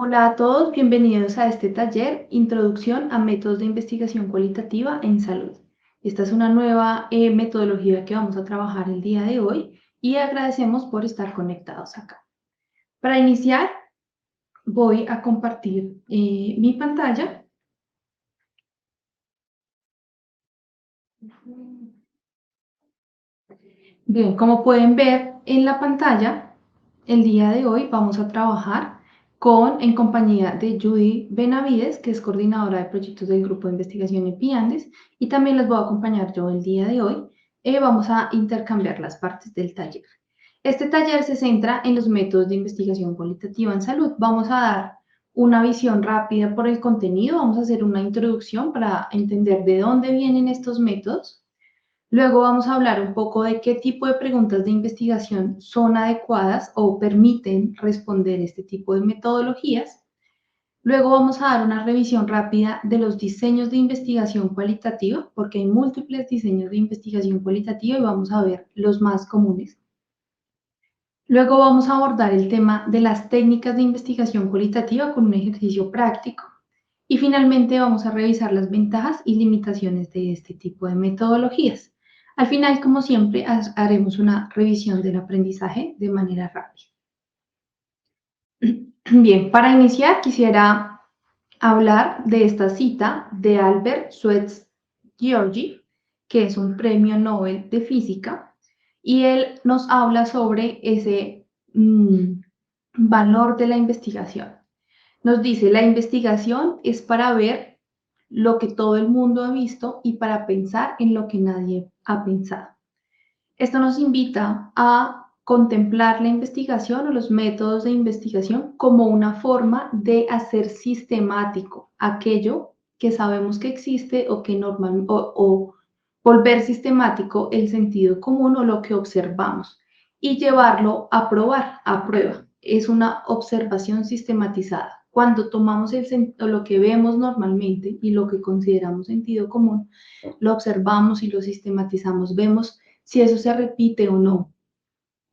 Hola a todos, bienvenidos a este taller, Introducción a Métodos de Investigación Cualitativa en Salud. Esta es una nueva metodología que vamos a trabajar el día de hoy y agradecemos por estar conectados acá. Para iniciar, voy a compartir mi pantalla. Bien, como pueden ver en la pantalla, el día de hoy vamos a trabajar en compañía de Judy Benavides, que es coordinadora de proyectos del Grupo de Investigación EPIANDES, y también les voy a acompañar yo el día de hoy. Vamos a intercambiar las partes del taller. Este taller se centra en los métodos de investigación cualitativa en salud. Vamos a dar una visión rápida por el contenido, vamos a hacer una introducción para entender de dónde vienen estos métodos. Luego vamos a hablar un poco de qué tipo de preguntas de investigación son adecuadas o permiten responder este tipo de metodologías. Luego vamos a dar una revisión rápida de los diseños de investigación cualitativa, porque hay múltiples diseños de investigación cualitativa y vamos a ver los más comunes. Luego vamos a abordar el tema de las técnicas de investigación cualitativa con un ejercicio práctico. Y finalmente vamos a revisar las ventajas y limitaciones de este tipo de metodologías. Al final, como siempre, haremos una revisión del aprendizaje de manera rápida. Bien, para iniciar quisiera hablar de esta cita de Albert Schweitzer-Georgi, que es un premio Nobel de Física, y él nos habla sobre ese valor de la investigación. Nos dice, la investigación es para ver lo que todo el mundo ha visto y para pensar en lo que nadie ha pensado. Esto nos invita a contemplar la investigación o los métodos de investigación como una forma de hacer sistemático aquello que sabemos que existe o que o volver sistemático el sentido común o lo que observamos y llevarlo a probar, a prueba. Es una observación sistematizada. Cuando tomamos lo que vemos normalmente y lo que consideramos sentido común, lo observamos y lo sistematizamos, vemos si eso se repite o no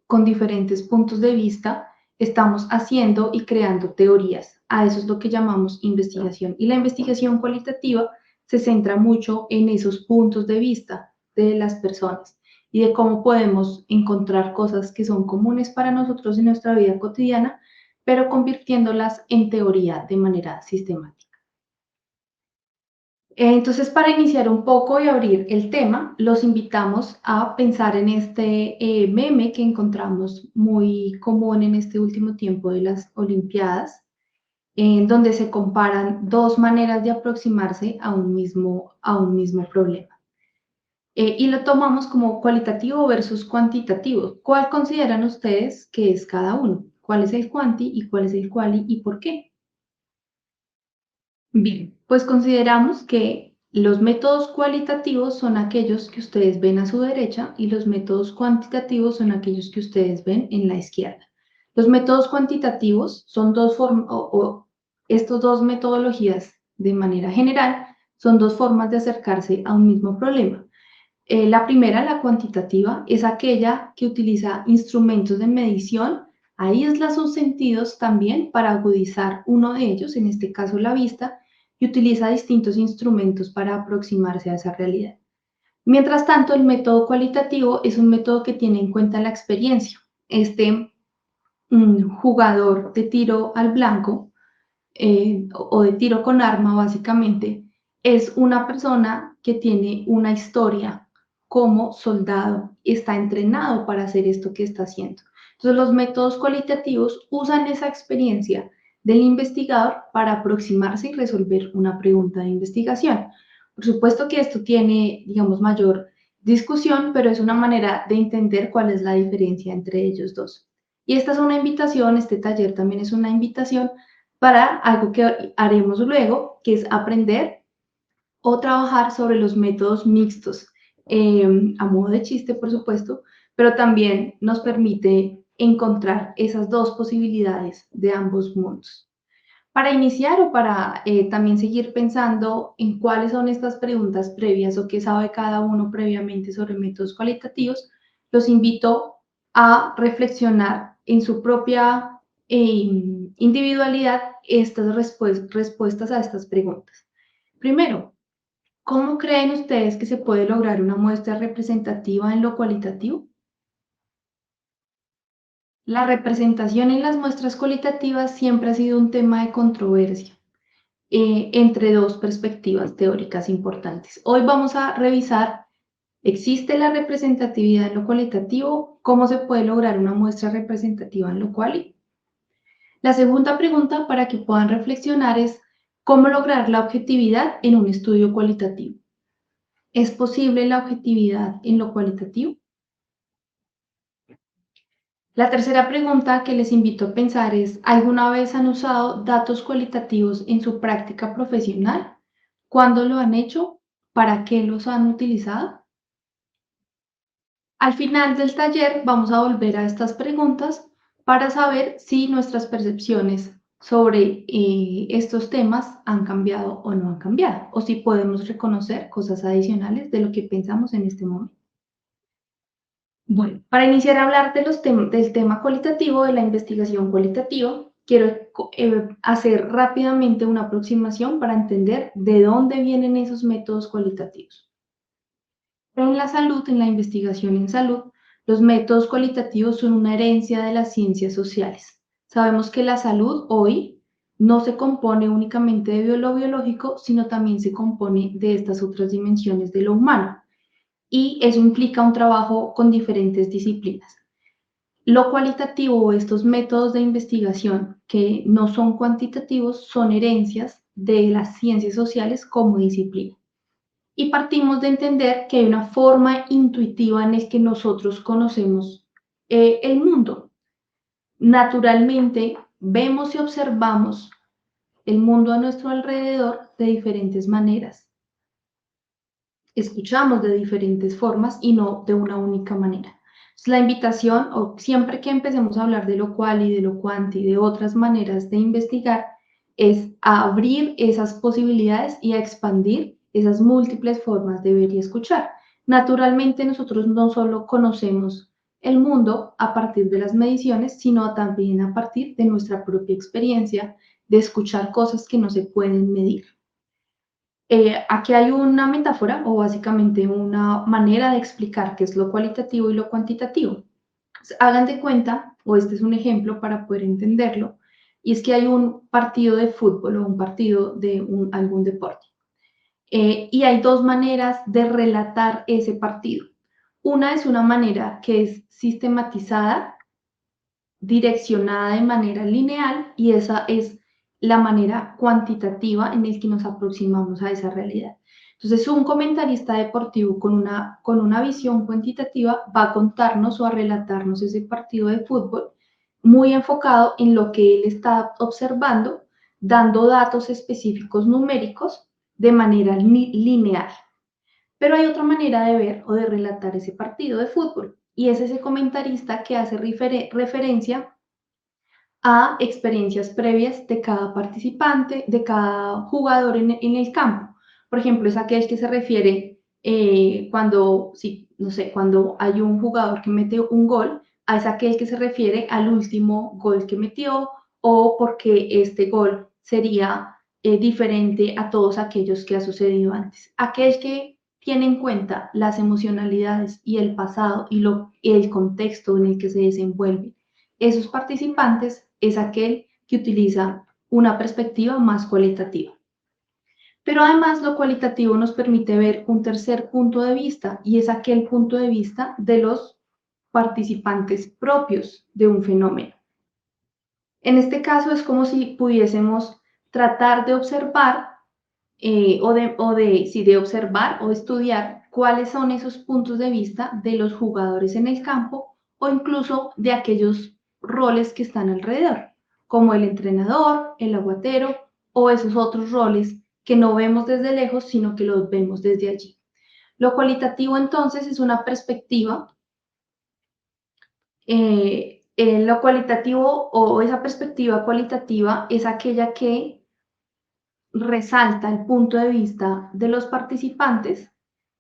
con diferentes puntos de vista, estamos haciendo y creando teorías. A eso es lo que llamamos investigación. Y la investigación cualitativa se centra mucho en esos puntos de vista de las personas y de cómo podemos encontrar cosas que son comunes para nosotros en nuestra vida cotidiana, pero convirtiéndolas en teoría de manera sistemática. Entonces, para iniciar un poco y abrir el tema, los invitamos a pensar en este meme que encontramos muy común en este último tiempo de las Olimpiadas, en donde se comparan dos maneras de aproximarse a un mismo problema. Y lo tomamos como cualitativo versus cuantitativo. ¿Cuál consideran ustedes que es cada uno? ¿Cuál es el cuanti y cuál es el quali y por qué? Bien, pues consideramos que los métodos cualitativos son aquellos que ustedes ven a su derecha y los métodos cuantitativos son aquellos que ustedes ven en la izquierda. Los métodos cuantitativos son estas dos metodologías de manera general son dos formas de acercarse a un mismo problema. La primera, la cuantitativa, es aquella que utiliza instrumentos de medición, aísla sus sentidos también para agudizar uno de ellos, en este caso la vista, y utiliza distintos instrumentos para aproximarse a esa realidad. Mientras tanto, el método cualitativo es un método que tiene en cuenta la experiencia. Este jugador de tiro al blanco o de tiro con arma, básicamente, es una persona que tiene una historia como soldado, está entrenado para hacer esto que está haciendo. Entonces, los métodos cualitativos usan esa experiencia del investigador para aproximarse y resolver una pregunta de investigación. Por supuesto que esto tiene, digamos, mayor discusión, pero es una manera de entender cuál es la diferencia entre ellos dos. Y esta es una invitación, este taller también es una invitación para algo que haremos luego, que es aprender o trabajar sobre los métodos mixtos, a modo de chiste, por supuesto, pero también nos permite encontrar esas dos posibilidades de ambos mundos. Para iniciar o para también seguir pensando en cuáles son estas preguntas previas o qué sabe cada uno previamente sobre métodos cualitativos, los invito a reflexionar en su propia individualidad estas respuestas a estas preguntas. Primero, ¿cómo creen ustedes que se puede lograr una muestra representativa en lo cualitativo? La representación en las muestras cualitativas siempre ha sido un tema de controversia entre dos perspectivas teóricas importantes. Hoy vamos a revisar, ¿existe la representatividad en lo cualitativo? ¿Cómo se puede lograr una muestra representativa en lo cual? La segunda pregunta para que puedan reflexionar es, ¿cómo lograr la objetividad en un estudio cualitativo? ¿Es posible la objetividad en lo cualitativo? La tercera pregunta que les invito a pensar es, ¿alguna vez han usado datos cualitativos en su práctica profesional? ¿Cuándo lo han hecho? ¿Para qué los han utilizado? Al final del taller vamos a volver a estas preguntas para saber si nuestras percepciones sobre estos temas han cambiado o no han cambiado, o si podemos reconocer cosas adicionales de lo que pensamos en este momento. Bueno, para iniciar a hablar de del tema cualitativo, de la investigación cualitativa, quiero hacer rápidamente una aproximación para entender de dónde vienen esos métodos cualitativos. En la salud, en la investigación en salud, los métodos cualitativos son una herencia de las ciencias sociales. Sabemos que la salud hoy no se compone únicamente de lo biológico, sino también se compone de estas otras dimensiones de lo humano. Y eso implica un trabajo con diferentes disciplinas. Lo cualitativo o estos métodos de investigación que no son cuantitativos son herencias de las ciencias sociales como disciplina. Y partimos de entender que hay una forma intuitiva en la que nosotros conocemos el mundo. Naturalmente, vemos y observamos el mundo a nuestro alrededor de diferentes maneras. Escuchamos de diferentes formas y no de una única manera. Entonces, la invitación, o siempre que empecemos a hablar de lo cual y de lo cuanti y de otras maneras de investigar, es a abrir esas posibilidades y a expandir esas múltiples formas de ver y escuchar. Naturalmente, nosotros no solo conocemos el mundo a partir de las mediciones, sino también a partir de nuestra propia experiencia de escuchar cosas que no se pueden medir. Aquí hay una metáfora o básicamente una manera de explicar qué es lo cualitativo y lo cuantitativo. Hagan de cuenta, o este es un ejemplo para poder entenderlo, y es que hay un partido de fútbol o un partido de algún deporte. Y hay dos maneras de relatar ese partido. Una es una manera que es sistematizada, direccionada de manera lineal, y esa es la manera cuantitativa en la que nos aproximamos a esa realidad. Entonces, un comentarista deportivo con una visión cuantitativa va a contarnos o a relatarnos ese partido de fútbol muy enfocado en lo que él está observando, dando datos específicos numéricos de manera lineal. Pero hay otra manera de ver o de relatar ese partido de fútbol, y es ese comentarista que hace referencia a experiencias previas de cada participante, de cada jugador en el campo. Por ejemplo, es aquel que se refiere cuando, sí, no sé, cuando hay un jugador que mete un gol, es aquel que se refiere al último gol que metió o porque este gol sería diferente a todos aquellos que ha sucedido antes. Aquel que tiene en cuenta las emocionalidades y el pasado y el contexto en el que se desenvuelve esos participantes es aquel que utiliza una perspectiva más cualitativa. Pero además lo cualitativo nos permite ver un tercer punto de vista y es aquel punto de vista de los participantes propios de un fenómeno. En este caso es como si pudiésemos tratar de observar de observar o estudiar cuáles son esos puntos de vista de los jugadores en el campo o incluso de aquellos roles que están alrededor, como el entrenador, el aguatero o esos otros roles que no vemos desde lejos, sino que los vemos desde allí. Lo cualitativo entonces es una perspectiva, lo cualitativo o esa perspectiva cualitativa es aquella que resalta el punto de vista de los participantes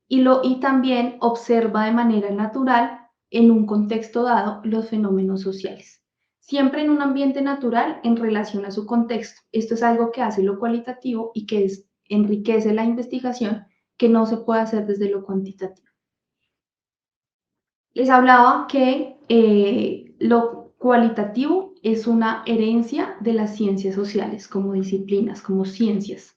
y también observa de manera natural en un contexto dado los fenómenos sociales. siempre en un ambiente natural en relación a su contexto. Esto es algo que hace lo cualitativo y que enriquece la investigación, que no se puede hacer desde lo cuantitativo. Les hablaba que lo cualitativo es una herencia de las ciencias sociales como disciplinas, como ciencias.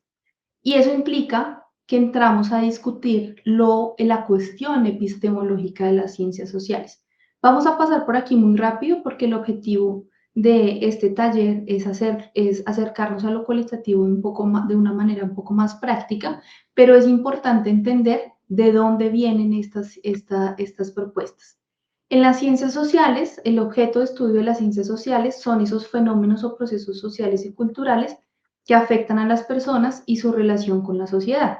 Y eso implica que entramos a discutir la cuestión epistemológica de las ciencias sociales. Vamos a pasar por aquí muy rápido porque el objetivo de este taller es acercarnos a lo cualitativo de una manera un poco más práctica, pero es importante entender de dónde vienen estas propuestas. En las ciencias sociales, el objeto de estudio de las ciencias sociales son esos fenómenos o procesos sociales y culturales que afectan a las personas y su relación con la sociedad.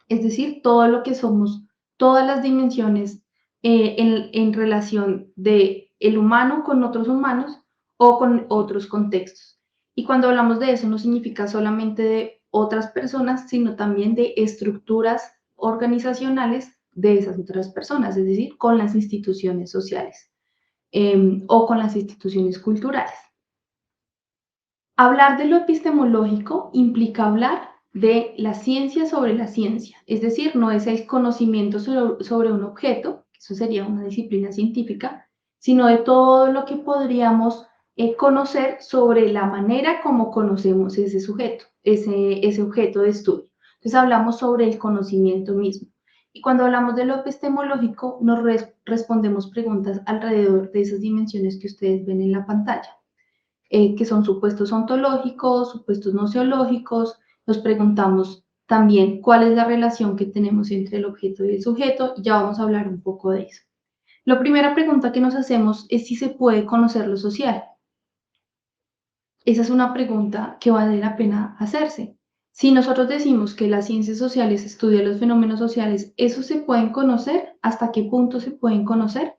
Es decir, todo lo que somos, todas las dimensiones en relación de el humano con otros humanos o con otros contextos. Y cuando hablamos de eso no significa solamente de otras personas, sino también de estructuras organizacionales de esas otras personas, es decir, con las instituciones sociales o con las instituciones culturales. Hablar de lo epistemológico implica hablar de la ciencia sobre la ciencia, es decir, no es el conocimiento sobre un objeto, eso sería una disciplina científica, sino de todo lo que podríamos conocer sobre la manera como conocemos ese sujeto, ese objeto de estudio. Entonces hablamos sobre el conocimiento mismo. Y cuando hablamos de lo epistemológico, nos respondemos preguntas alrededor de esas dimensiones que ustedes ven en la pantalla. Que son supuestos ontológicos, supuestos nociológicos. Nos preguntamos también cuál es la relación que tenemos entre el objeto y el sujeto, y ya vamos a hablar un poco de eso. La primera pregunta que nos hacemos es si se puede conocer lo social. Esa es una pregunta que vale la pena hacerse. Si nosotros decimos que las ciencias sociales estudian los fenómenos sociales, ¿eso se pueden conocer? ¿Hasta qué punto se pueden conocer?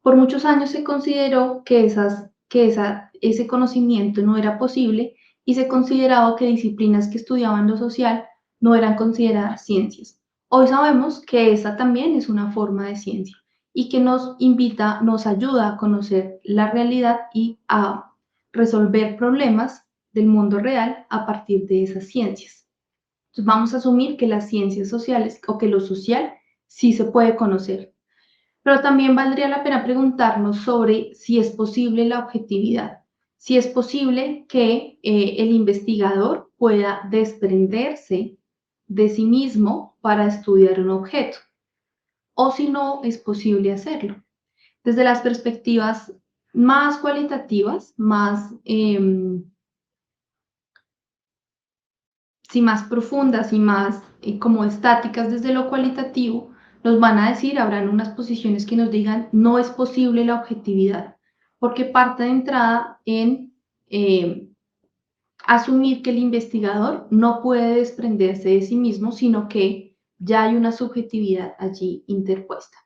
Por muchos años se consideró que ese conocimiento no era posible y se consideraba que disciplinas que estudiaban lo social no eran consideradas ciencias. Hoy sabemos que esa también es una forma de ciencia y que nos ayuda a conocer la realidad y a resolver problemas del mundo real a partir de esas ciencias. Entonces vamos a asumir que las ciencias sociales o que lo social sí se puede conocer. Pero también valdría la pena preguntarnos sobre si es posible la objetividad, si es posible que el investigador pueda desprenderse de sí mismo para estudiar un objeto, o si no es posible hacerlo. Desde las perspectivas más cualitativas, más profundas y más como estáticas desde lo cualitativo, nos van a decir, habrán unas posiciones que nos digan, no es posible la objetividad, porque parte de entrada en asumir que el investigador no puede desprenderse de sí mismo, sino que ya hay una subjetividad allí interpuesta.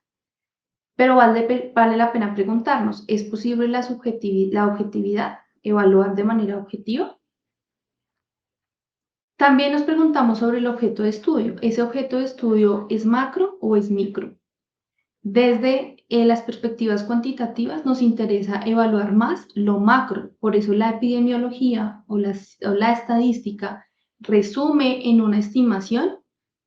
Pero vale la pena preguntarnos, ¿es posible la objetividad, evaluar de manera objetiva? También nos preguntamos sobre el objeto de estudio. ¿Ese objeto de estudio es macro o es micro? Desde las perspectivas cuantitativas nos interesa evaluar más lo macro. Por eso la epidemiología o la estadística resume en una estimación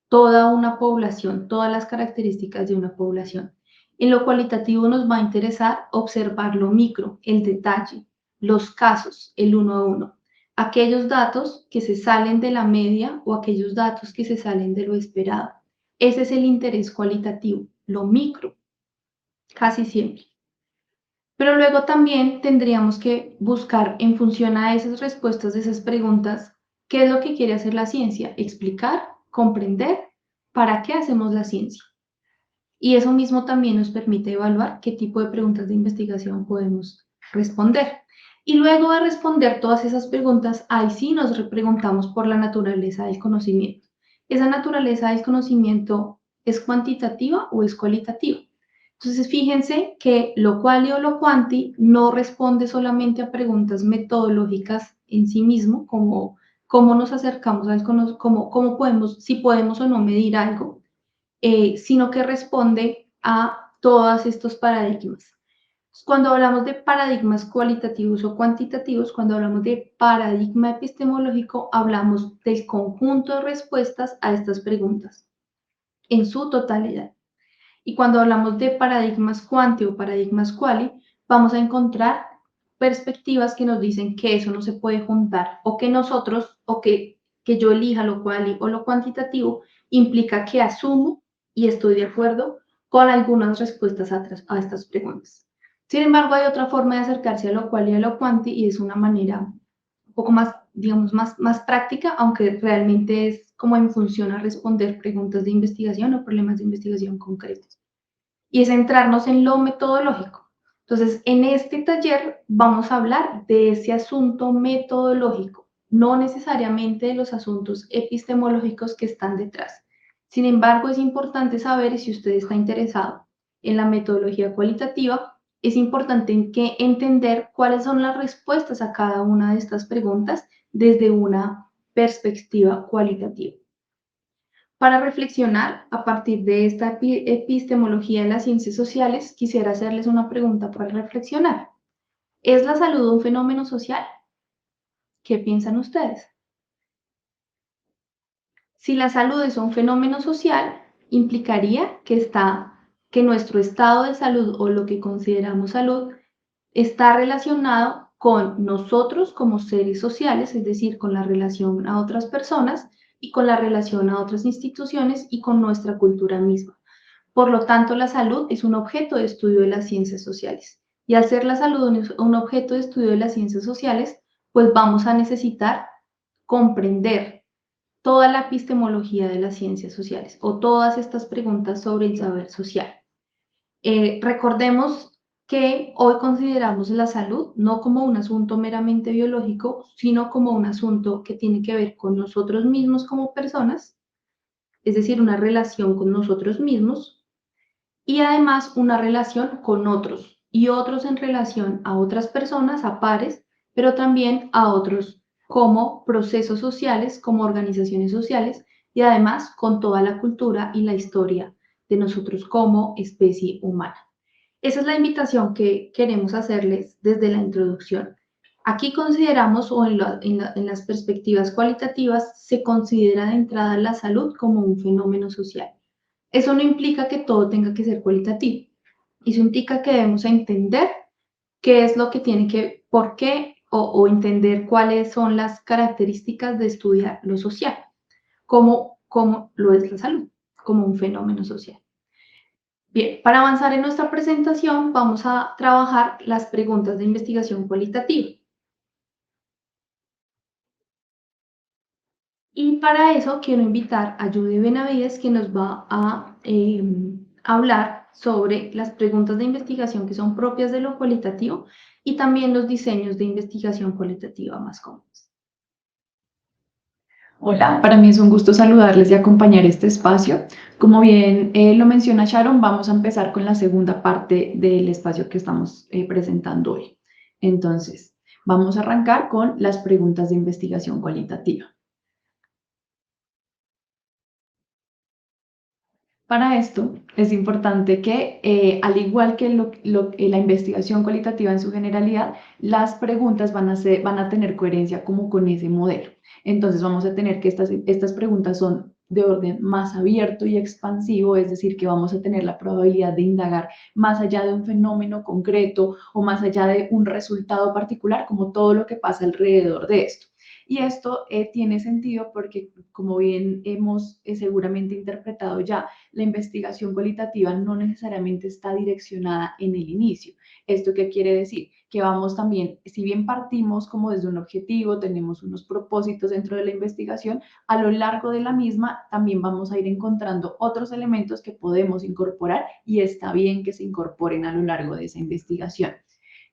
toda una población, todas las características de una población. En lo cualitativo nos va a interesar observar lo micro, el detalle, los casos, el uno a uno, aquellos datos que se salen de la media o aquellos datos que se salen de lo esperado. Ese es el interés cualitativo, lo micro, casi siempre. Pero luego también tendríamos que buscar en función a esas respuestas de esas preguntas, ¿qué es lo que quiere hacer la ciencia? Explicar, comprender, ¿para qué hacemos la ciencia? Y eso mismo también nos permite evaluar qué tipo de preguntas de investigación podemos responder. Y luego de responder todas esas preguntas, ahí sí nos repreguntamos por la naturaleza del conocimiento. ¿Esa naturaleza del conocimiento es cuantitativa o es cualitativa? Entonces, fíjense que lo quali o lo quanti no responde solamente a preguntas metodológicas en sí mismo, como cómo nos acercamos al conocimiento, cómo podemos, si podemos o no medir algo, sino que responde a todos estos paradigmas. Cuando hablamos de paradigmas cualitativos o cuantitativos, cuando hablamos de paradigma epistemológico, hablamos del conjunto de respuestas a estas preguntas en su totalidad. Y cuando hablamos de paradigmas cuanti o paradigmas quali, vamos a encontrar perspectivas que nos dicen que eso no se puede juntar o que nosotros o que yo elija lo quali o lo cuantitativo implica que asumo y estoy de acuerdo con algunas respuestas a estas preguntas. Sin embargo, hay otra forma de acercarse a lo quali y a lo quanti y es una manera un poco más, digamos, más práctica, aunque realmente es como en función a responder preguntas de investigación o problemas de investigación concretos y es centrarnos en lo metodológico. Entonces, en este taller vamos a hablar de ese asunto metodológico, no necesariamente de los asuntos epistemológicos que están detrás. Sin embargo, es importante saber si usted está interesado en la metodología cualitativa, es importante entender cuáles son las respuestas a cada una de estas preguntas desde una perspectiva cualitativa. Para reflexionar a partir de esta epistemología de las ciencias sociales, quisiera hacerles una pregunta para reflexionar. ¿Es la salud un fenómeno social? ¿Qué piensan ustedes? Si la salud es un fenómeno social, implicaría que nuestro estado de salud o lo que consideramos salud está relacionado con nosotros como seres sociales, es decir, con la relación a otras personas y con la relación a otras instituciones y con nuestra cultura misma. Por lo tanto, la salud es un objeto de estudio de las ciencias sociales. Y al ser la salud un objeto de estudio de las ciencias sociales, pues vamos a necesitar comprender toda la epistemología de las ciencias sociales o todas estas preguntas sobre el saber social. Recordemos que hoy consideramos la salud no como un asunto meramente biológico, sino como un asunto que tiene que ver con nosotros mismos como personas, es decir, una relación con nosotros mismos y además una relación con otros y otros en relación a otras personas, a pares, pero también a otros como procesos sociales, como organizaciones sociales y además con toda la cultura y la historia de nosotros como especie humana. Esa es la invitación que queremos hacerles desde la introducción. Aquí consideramos, o en las perspectivas cualitativas, se considera de entrada la salud como un fenómeno social. Eso no implica que todo tenga que ser cualitativo. Eso implica que debemos entender qué es lo que tiene que, por qué, o entender cuáles son las características de estudiar lo social, como lo es la salud, como un fenómeno social. Bien, para avanzar en nuestra presentación vamos a trabajar las preguntas de investigación cualitativa. Y para eso quiero invitar a Judy Benavides, que nos va a hablar sobre las preguntas de investigación que son propias de lo cualitativo y también los diseños de investigación cualitativa más comunes. Hola, para mí es un gusto saludarles y acompañar este espacio. Como bien lo menciona Sharon, vamos a empezar con la segunda parte del espacio que estamos presentando hoy. Entonces, vamos a arrancar con las preguntas de investigación cualitativa. Para esto es importante que, al igual que la investigación cualitativa en su generalidad, las preguntas van a tener coherencia como con ese modelo. Entonces vamos a tener que estas preguntas son de orden más abierto y expansivo, es decir, que vamos a tener la probabilidad de indagar más allá de un fenómeno concreto o más allá de un resultado particular, como todo lo que pasa alrededor de esto. Y esto tiene sentido porque, como bien hemos seguramente interpretado ya, la investigación cualitativa no necesariamente está direccionada en el inicio. ¿Esto qué quiere decir? Que vamos también, si bien partimos como desde un objetivo, tenemos unos propósitos dentro de la investigación, a lo largo de la misma también vamos a ir encontrando otros elementos que podemos incorporar y está bien que se incorporen a lo largo de esa investigación.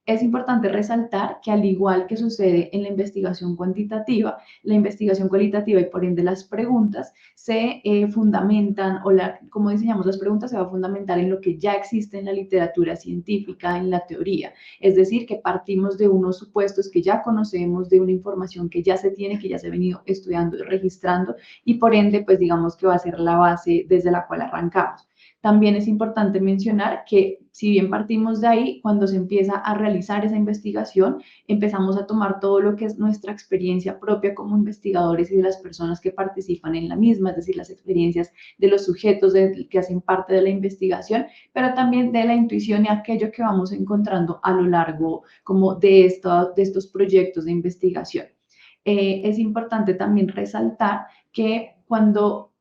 Es importante resaltar que al igual que sucede en la investigación cuantitativa, la investigación cualitativa y por ende las preguntas se fundamentan, como diseñamos las preguntas se va a fundamentar en lo que ya existe en la literatura científica, en la teoría. Es decir, que partimos de unos supuestos que ya conocemos, de una información que ya se tiene, que ya se ha venido estudiando y registrando y por ende, pues digamos que va a ser la base desde la cual arrancamos. También es importante mencionar que Si bien partimos de ahí, cuando se empieza a realizar esa investigación, empezamos a tomar todo lo que es nuestra experiencia propia como investigadores y de las personas que participan en la misma, es decir, las experiencias de los sujetos que hacen parte de la investigación, pero también de la intuición y aquello que vamos encontrando a lo largo como de estos proyectos de investigación. Es importante también resaltar que cuando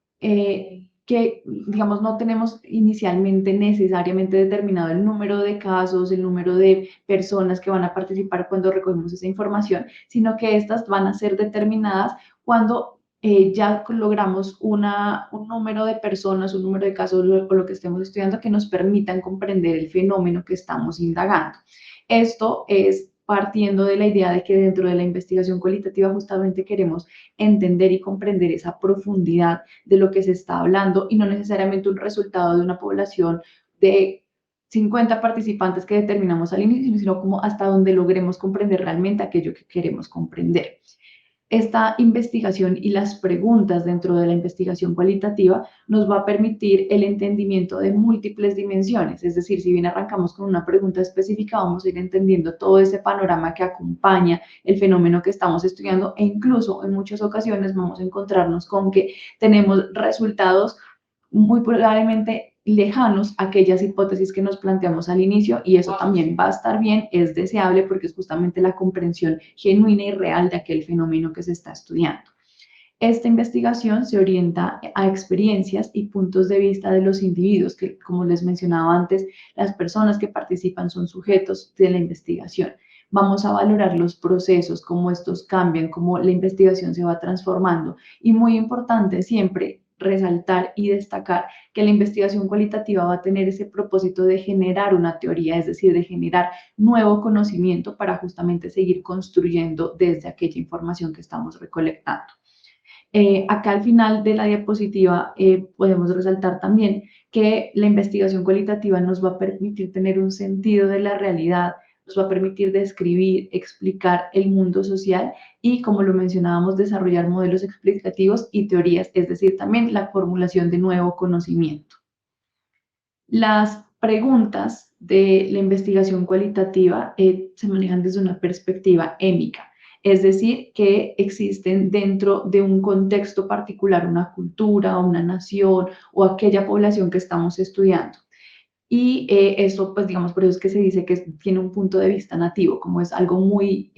digamos, no tenemos inicialmente necesariamente determinado el número de casos, el número de personas que van a participar cuando recogemos esa información, sino que estas van a ser determinadas cuando ya logramos un número de personas, un número de casos o lo que estemos estudiando que nos permitan comprender el fenómeno que estamos indagando. Esto es partiendo de la idea de que dentro de la investigación cualitativa justamente queremos entender y comprender esa profundidad de lo que se está hablando y no necesariamente un resultado de una población de 50 participantes que determinamos al inicio, sino como hasta donde logremos comprender realmente aquello que queremos comprender. Esta investigación y las preguntas dentro de la investigación cualitativa nos va a permitir el entendimiento de múltiples dimensiones, es decir, si bien arrancamos con una pregunta específica, vamos a ir entendiendo todo ese panorama que acompaña el fenómeno que estamos estudiando e incluso en muchas ocasiones vamos a encontrarnos con que tenemos resultados muy probablemente lejanos a aquellas hipótesis que nos planteamos al inicio y eso también va a estar bien, es deseable porque es justamente la comprensión genuina y real de aquel fenómeno que se está estudiando. Esta investigación se orienta a experiencias y puntos de vista de los individuos, que como les mencionaba antes, las personas que participan son sujetos de la investigación. Vamos a valorar los procesos, cómo estos cambian, cómo la investigación se va transformando y muy importante siempre resaltar y destacar que la investigación cualitativa va a tener ese propósito de generar una teoría, es decir, de generar nuevo conocimiento para justamente seguir construyendo desde aquella información que estamos recolectando. Acá al final de la diapositiva podemos resaltar también que la investigación cualitativa nos va a permitir tener un sentido de la realidad, nos va a permitir describir, explicar el mundo social y, como lo mencionábamos, desarrollar modelos explicativos y teorías, es decir, también la formulación de nuevo conocimiento. Las preguntas de la investigación cualitativa se manejan desde una perspectiva émica, es decir, que existen dentro de un contexto particular, una cultura, una nación o aquella población que estamos estudiando. Y eso, pues digamos, por eso es que se dice que tiene un punto de vista nativo, como es algo muy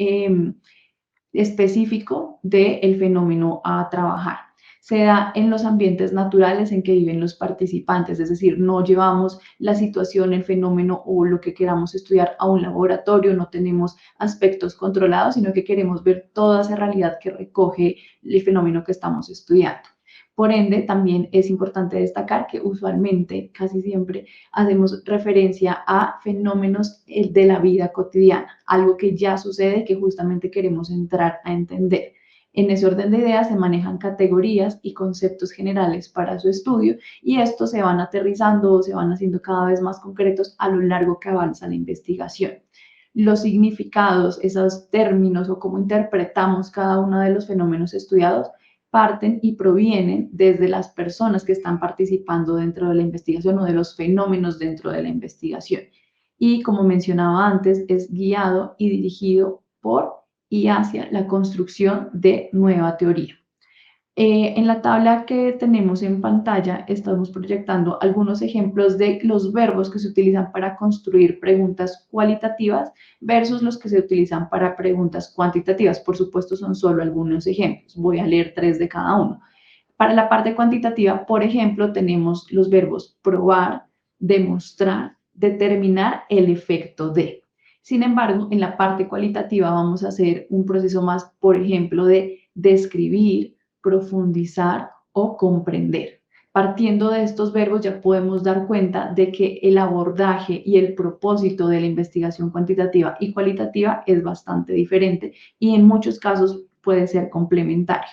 específico del fenómeno a trabajar. Se da en los ambientes naturales en que viven los participantes, es decir, no llevamos la situación, el fenómeno o lo que queramos estudiar a un laboratorio, no tenemos aspectos controlados, sino que queremos ver toda esa realidad que recoge el fenómeno que estamos estudiando. Por ende, también es importante destacar que usualmente, casi siempre, hacemos referencia a fenómenos de la vida cotidiana, algo que ya sucede que justamente queremos entrar a entender. En ese orden de ideas se manejan categorías y conceptos generales para su estudio y estos se van aterrizando o se van haciendo cada vez más concretos a lo largo que avanza la investigación. Los significados, esos términos o cómo interpretamos cada uno de los fenómenos estudiados parten y provienen desde las personas que están participando dentro de la investigación o de los fenómenos dentro de la investigación. Y como mencionaba antes, es guiado y dirigido por y hacia la construcción de nueva teoría. En la tabla que tenemos en pantalla estamos proyectando algunos ejemplos de los verbos que se utilizan para construir preguntas cualitativas versus los que se utilizan para preguntas cuantitativas. Por supuesto, son solo algunos ejemplos. Voy a leer 3 de cada uno. Para la parte cuantitativa, por ejemplo, tenemos los verbos probar, demostrar, determinar el efecto de. Sin embargo, en la parte cualitativa vamos a hacer un proceso más, por ejemplo, de describir, profundizar o comprender. Partiendo de estos verbos ya podemos dar cuenta de que el abordaje y el propósito de la investigación cuantitativa y cualitativa es bastante diferente y en muchos casos puede ser complementario.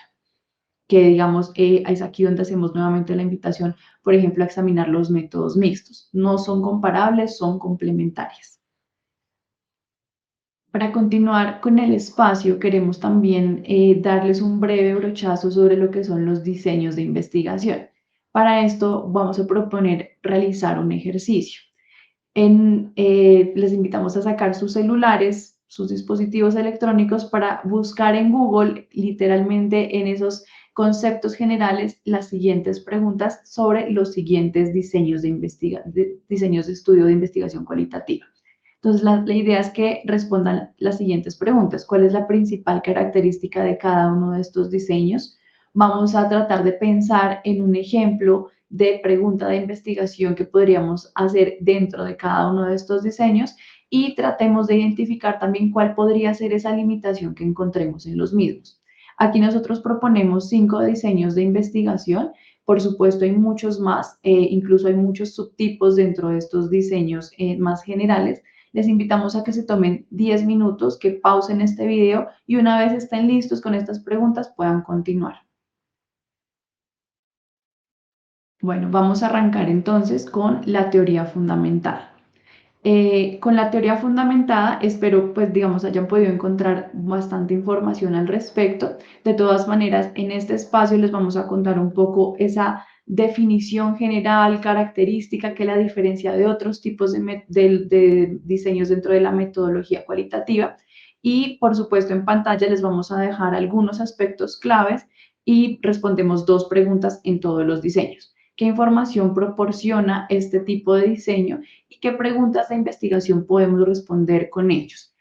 Que digamos, es aquí donde hacemos nuevamente la invitación, por ejemplo, a examinar los métodos mixtos. No son comparables, son complementarias. Para continuar con el espacio, queremos también darles un breve brochazo sobre lo que son los diseños de investigación. Para esto vamos a proponer realizar un ejercicio. Les invitamos a sacar sus celulares, sus dispositivos electrónicos para buscar en Google, literalmente en esos conceptos generales, las siguientes preguntas sobre los siguientes diseños diseños de estudio de investigación cualitativa. Entonces, la idea es que respondan las siguientes preguntas. ¿Cuál es la principal característica de cada uno de estos diseños? Vamos a tratar de pensar en un ejemplo de pregunta de investigación que podríamos hacer dentro de cada uno de estos diseños y tratemos de identificar también cuál podría ser esa limitación que encontremos en los mismos. Aquí nosotros proponemos 5 diseños de investigación. Por supuesto, hay muchos más, incluso hay muchos subtipos dentro de estos diseños más generales. Les invitamos a que se tomen 10 minutos, que pausen este video y una vez estén listos con estas preguntas puedan continuar. Bueno, vamos a arrancar entonces con la teoría fundamentada. Con la teoría fundamentada, espero, pues, digamos, hayan podido encontrar bastante información al respecto. De todas maneras, en este espacio les vamos a contar un poco esa definición general, característica que la diferencia de otros tipos de diseños dentro de la metodología cualitativa. Y, por supuesto, en pantalla les vamos a dejar algunos aspectos claves y respondemos 2 preguntas en todos los diseños. ¿Qué información proporciona este tipo de diseño y qué preguntas de investigación podemos responder con ellos?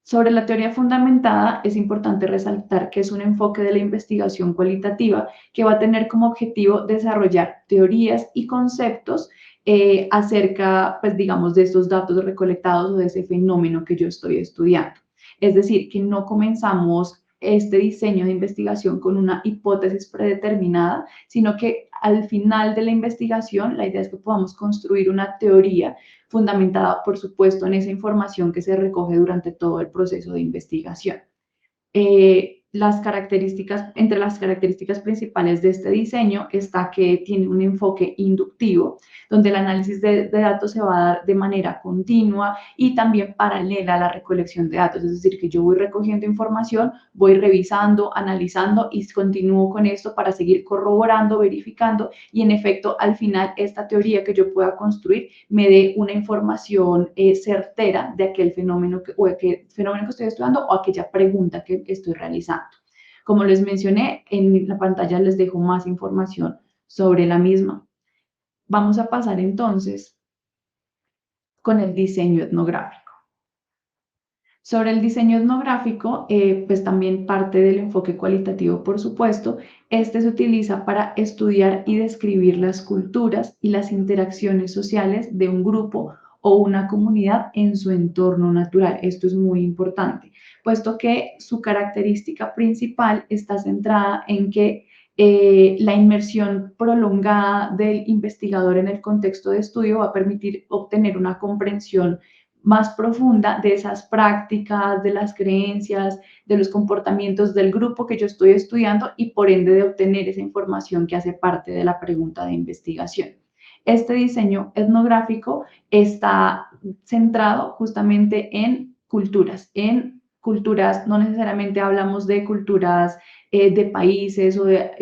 Sobre la teoría fundamentada, es importante resaltar que es un enfoque de la investigación cualitativa que va a tener como objetivo desarrollar teorías y conceptos acerca, pues, digamos, de estos datos recolectados o de ese fenómeno que yo estoy estudiando. Es decir, que no comenzamos este diseño de investigación con una hipótesis predeterminada, sino que al final de la investigación, la idea es que podamos construir una teoría fundamentada, por supuesto, en esa información que se recoge durante todo el proceso de investigación. Entre las características principales de este diseño está que tiene un enfoque inductivo, donde el análisis de datos se va a dar de manera continua y también paralela a la recolección de datos, es decir, que yo voy recogiendo información, voy revisando, analizando y continúo con esto para seguir corroborando, verificando y en efecto al final esta teoría que yo pueda construir me dé una información certera de aquel fenómeno que estoy estudiando o aquella pregunta que estoy realizando. Como les mencioné, en la pantalla les dejo más información sobre la misma. Vamos a pasar entonces con el diseño etnográfico. Sobre el diseño etnográfico, pues también parte del enfoque cualitativo, por supuesto, este se utiliza para estudiar y describir las culturas y las interacciones sociales de un grupo o una comunidad en su entorno natural. Esto es muy importante, puesto que su característica principal está centrada en que la inmersión prolongada del investigador en el contexto de estudio va a permitir obtener una comprensión más profunda de esas prácticas, de las creencias, de los comportamientos del grupo que yo estoy estudiando y por ende de obtener esa información que hace parte de la pregunta de investigación. Este diseño etnográfico está centrado justamente en culturas, no necesariamente hablamos de culturas de países o de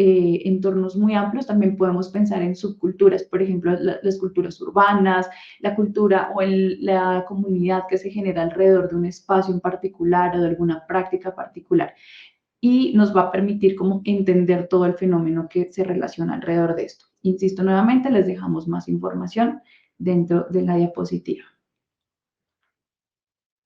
entornos muy amplios, también podemos pensar en subculturas, por ejemplo, las culturas urbanas, la cultura o la comunidad que se genera alrededor de un espacio en particular o de alguna práctica particular. Y nos va a permitir como entender todo el fenómeno que se relaciona alrededor de esto. Insisto nuevamente, les dejamos más información dentro de la diapositiva.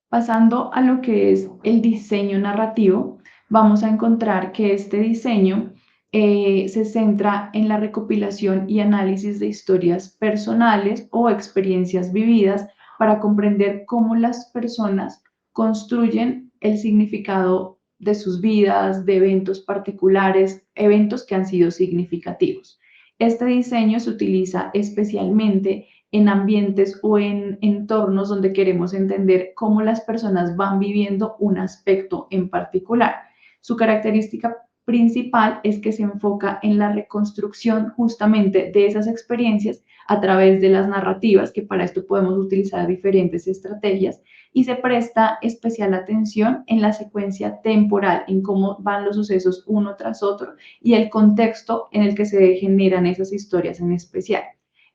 Pasando a lo que es el diseño narrativo, vamos a encontrar que este diseño se centra en la recopilación y análisis de historias personales o experiencias vividas para comprender cómo las personas construyen el significado de sus vidas, de eventos particulares, eventos que han sido significativos. Este diseño se utiliza especialmente en ambientes o en entornos donde queremos entender cómo las personas van viviendo un aspecto en particular. Su característica principal es que se enfoca en la reconstrucción justamente de esas experiencias a través de las narrativas, que para esto podemos utilizar diferentes estrategias, y se presta especial atención en la secuencia temporal, en cómo van los sucesos uno tras otro y el contexto en el que se generan esas historias en especial.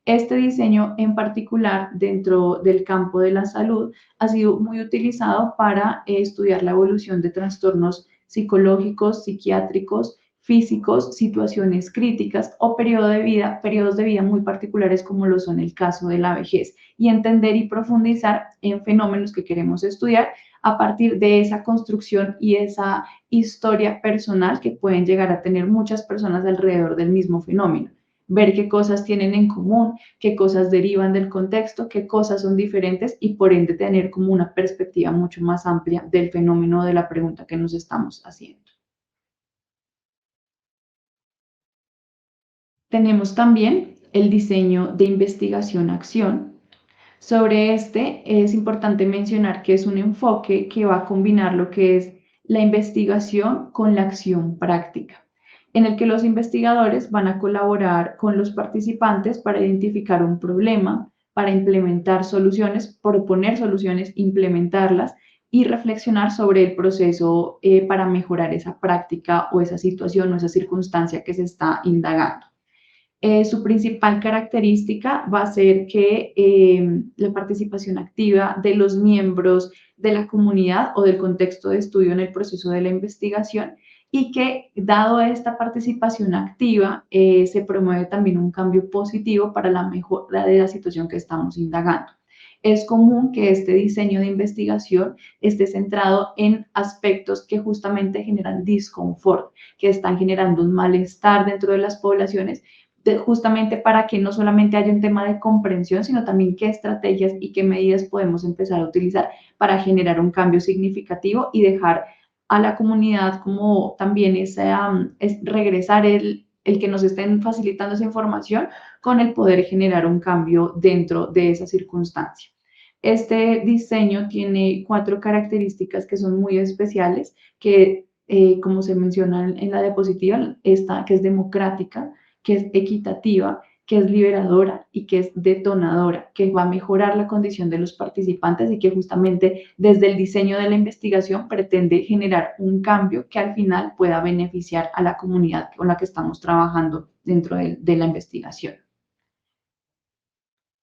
Este diseño en particular dentro del campo de la salud ha sido muy utilizado para estudiar la evolución de trastornos psicológicos, psiquiátricos, físicos, situaciones críticas o periodos de vida muy particulares como lo son el caso de la vejez y entender y profundizar en fenómenos que queremos estudiar a partir de esa construcción y esa historia personal que pueden llegar a tener muchas personas alrededor del mismo fenómeno. Ver qué cosas tienen en común, qué cosas derivan del contexto, qué cosas son diferentes y por ende tener como una perspectiva mucho más amplia del fenómeno de la pregunta que nos estamos haciendo. Tenemos también el diseño de investigación-acción. Sobre este es importante mencionar que es un enfoque que va a combinar lo que es la investigación con la acción práctica, en el que los investigadores van a colaborar con los participantes para identificar un problema, para implementar soluciones, proponer soluciones, implementarlas y reflexionar sobre el proceso para mejorar esa práctica o esa situación o esa circunstancia que se está indagando. Su principal característica va a ser que la participación activa de los miembros de la comunidad o del contexto de estudio en el proceso de la investigación y que, dado esta participación activa, se promueve también un cambio positivo para la mejora de la situación que estamos indagando. Es común que este diseño de investigación esté centrado en aspectos que justamente generan disconfort, que están generando un malestar dentro de las poblaciones justamente para que no solamente haya un tema de comprensión, sino también qué estrategias y qué medidas podemos empezar a utilizar para generar un cambio significativo y dejar a la comunidad como también es regresar el que nos estén facilitando esa información con el poder generar un cambio dentro de esa circunstancia. Este diseño tiene 4 características que son muy especiales, que como se menciona en la diapositiva, esta que es democrática, que es equitativa, que es liberadora y que es detonadora, que va a mejorar la condición de los participantes y que justamente desde el diseño de la investigación pretende generar un cambio que al final pueda beneficiar a la comunidad con la que estamos trabajando dentro de la investigación.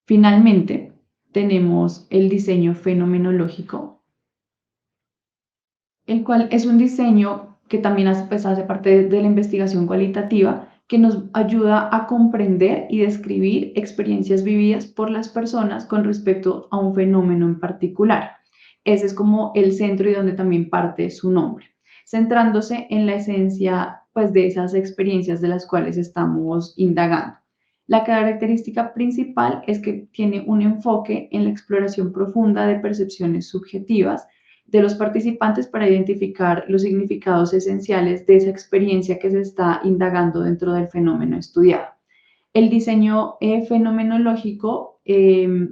Finalmente, tenemos el diseño fenomenológico, el cual es un diseño que también hace parte de la investigación cualitativa, que nos ayuda a comprender y describir experiencias vividas por las personas con respecto a un fenómeno en particular. Ese es como el centro y donde también parte su nombre, centrándose en la esencia pues, de esas experiencias de las cuales estamos indagando. La característica principal es que tiene un enfoque en la exploración profunda de percepciones subjetivas de los participantes para identificar los significados esenciales de esa experiencia que se está indagando dentro del fenómeno estudiado. El diseño fenomenológico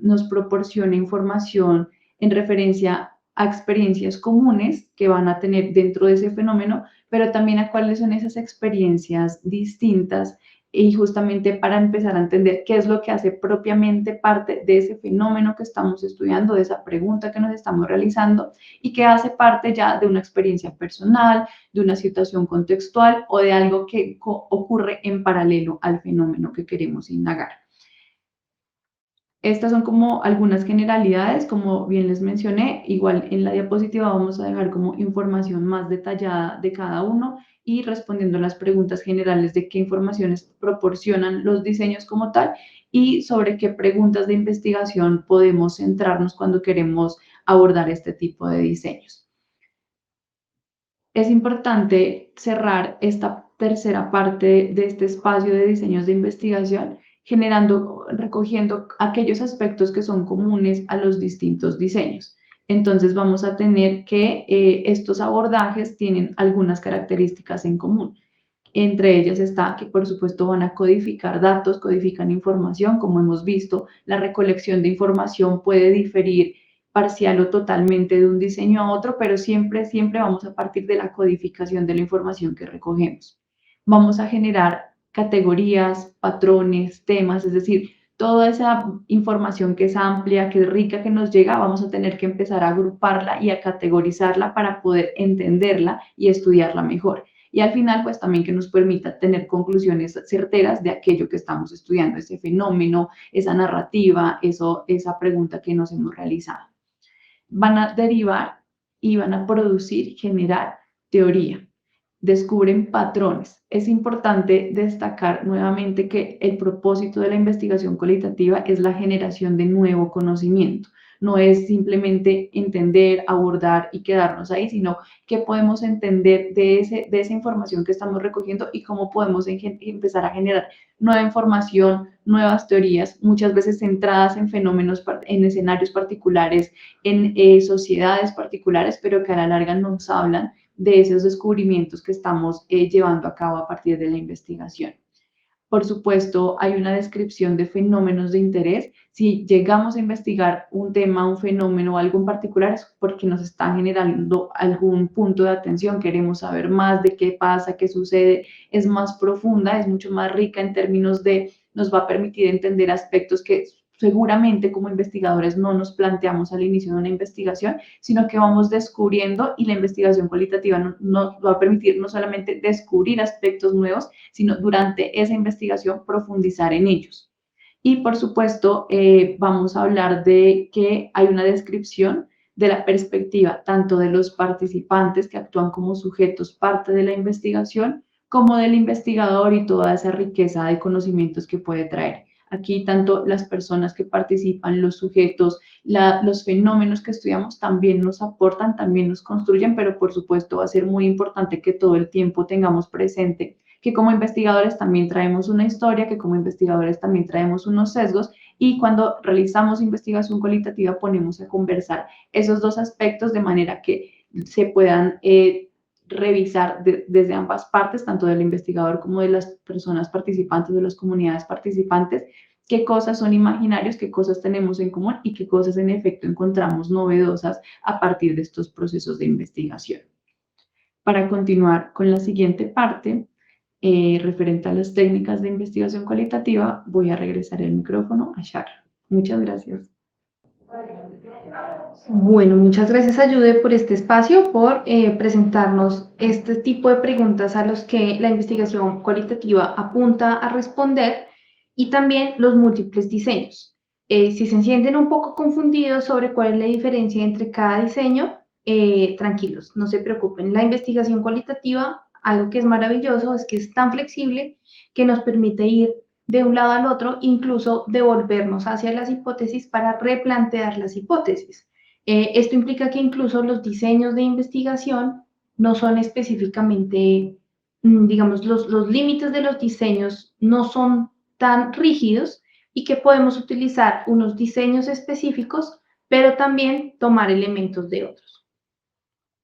nos proporciona información en referencia a experiencias comunes que van a tener dentro de ese fenómeno, pero también a cuáles son esas experiencias distintas y justamente para empezar a entender qué es lo que hace propiamente parte de ese fenómeno que estamos estudiando, de esa pregunta que nos estamos realizando y que hace parte ya de una experiencia personal, de una situación contextual o de algo que ocurre en paralelo al fenómeno que queremos indagar. Estas son como algunas generalidades, como bien les mencioné, igual en la diapositiva vamos a dejar como información más detallada de cada uno y respondiendo las preguntas generales de qué informaciones proporcionan los diseños como tal y sobre qué preguntas de investigación podemos centrarnos cuando queremos abordar este tipo de diseños. Es importante cerrar esta tercera parte de este espacio de diseños de investigación recogiendo aquellos aspectos que son comunes a los distintos diseños. Entonces vamos a tener que estos abordajes tienen algunas características en común. Entre ellas está que, por supuesto, van a codificar datos, codifican información. Como hemos visto, la recolección de información puede diferir parcial o totalmente de un diseño a otro, pero siempre vamos a partir de la codificación de la información que recogemos. Vamos a generar categorías, patrones, temas, es decir, toda esa información que es amplia, que es rica, que nos llega, vamos a tener que empezar a agruparla y a categorizarla para poder entenderla y estudiarla mejor. y al final pues también que nos permita tener conclusiones certeras de aquello que estamos estudiando, ese fenómeno, esa narrativa, esa pregunta que nos hemos realizado. Van a derivar y van a producir, generar teoría. Descubren patrones. Es importante destacar nuevamente que el propósito de la investigación cualitativa es la generación de nuevo conocimiento. No es simplemente entender, abordar y quedarnos ahí, sino que podemos entender de esa información que estamos recogiendo y cómo podemos empezar a generar nueva información, nuevas teorías, muchas veces centradas en fenómenos, en escenarios particulares, en sociedades particulares, pero que a la larga nos hablan de esos descubrimientos que estamos llevando a cabo a partir de la investigación. Por supuesto, hay una descripción de fenómenos de interés. Si llegamos a investigar un tema, un fenómeno o algo en particular, es porque nos está generando algún punto de atención, queremos saber más de qué pasa, qué sucede, es más profunda, es mucho más rica en términos de, nos va a permitir entender aspectos que seguramente como investigadores no nos planteamos al inicio de una investigación, sino que vamos descubriendo, y la investigación cualitativa nos va a permitir no solamente descubrir aspectos nuevos, sino durante esa investigación profundizar en ellos. Y por supuesto, vamos a hablar de que hay una descripción de la perspectiva tanto de los participantes que actúan como sujetos parte de la investigación, como del investigador y toda esa riqueza de conocimientos que puede traer. Aquí tanto las personas que participan, los sujetos, los fenómenos que estudiamos también nos aportan, también nos construyen, pero por supuesto va a ser muy importante que todo el tiempo tengamos presente que como investigadores también traemos una historia, que como investigadores también traemos unos sesgos, y cuando realizamos investigación cualitativa ponemos a conversar esos dos aspectos de manera que se puedan revisar desde ambas partes, tanto del investigador como de las personas participantes, de las comunidades participantes, qué cosas son imaginarios, qué cosas tenemos en común y qué cosas en efecto encontramos novedosas a partir de estos procesos de investigación. Para continuar con la siguiente parte, referente a las técnicas de investigación cualitativa, voy a regresar el micrófono a Shar. Muchas gracias. Bueno, muchas gracias Ayude por este espacio, por presentarnos este tipo de preguntas a los que la investigación cualitativa apunta a responder y también los múltiples diseños. Si se sienten un poco confundidos sobre cuál es la diferencia entre cada diseño, tranquilos, no se preocupen. La investigación cualitativa, algo que es maravilloso, es que es tan flexible que nos permite ir de un lado al otro, incluso devolvernos hacia las hipótesis para replantear las hipótesis. Esto implica que incluso los diseños de investigación no son específicamente, digamos, los límites de los diseños no son tan rígidos y que podemos utilizar unos diseños específicos, pero también tomar elementos de otros.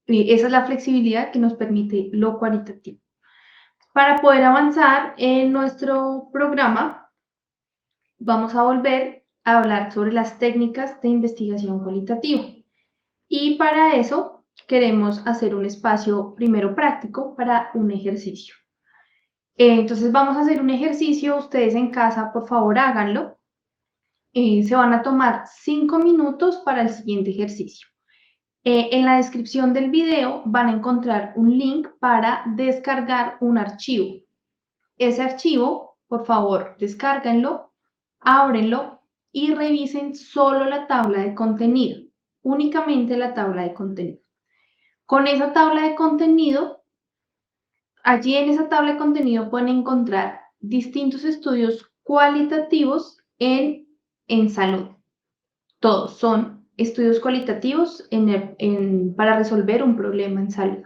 Y esa es la flexibilidad que nos permite lo cualitativo. Para poder avanzar en nuestro programa, vamos a volver a hablar sobre las técnicas de investigación cualitativa. Y para eso queremos hacer un espacio primero práctico para un ejercicio. Entonces vamos a hacer un ejercicio, ustedes en casa por favor háganlo. Se van a tomar 5 minutos para el siguiente ejercicio. En la descripción del video van a encontrar un link para descargar un archivo. Ese archivo, por favor, descárguenlo, ábrenlo y revisen solo la tabla de contenido, únicamente la tabla de contenido. Con esa tabla de contenido, allí en esa tabla de contenido pueden encontrar distintos estudios cualitativos en salud. Todos son estudios cualitativos para resolver un problema en salud.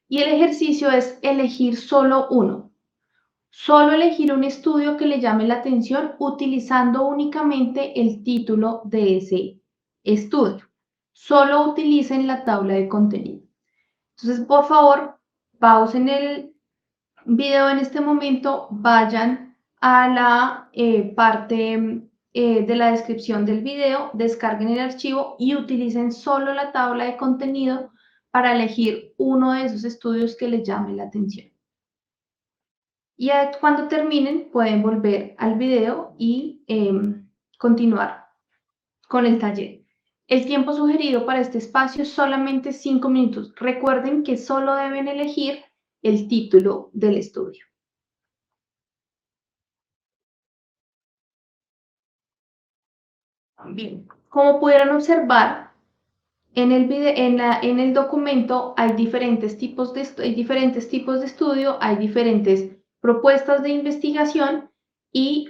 Y el ejercicio es elegir solo uno. Solo elegir un estudio que le llame la atención utilizando únicamente el título de ese estudio. Solo utilicen la tabla de contenido. Entonces, por favor, pausen el video en este momento, vayan a la parte de la descripción del video, descarguen el archivo y utilicen solo la tabla de contenido para elegir uno de esos estudios que les llame la atención. Y cuando terminen, pueden volver al video y continuar con el taller. El tiempo sugerido para este espacio es solamente 5 minutos. Recuerden que solo deben elegir el título del estudio. Bien, como pudieron observar, en el documento hay diferentes tipos de estudio, hay diferentes propuestas de investigación y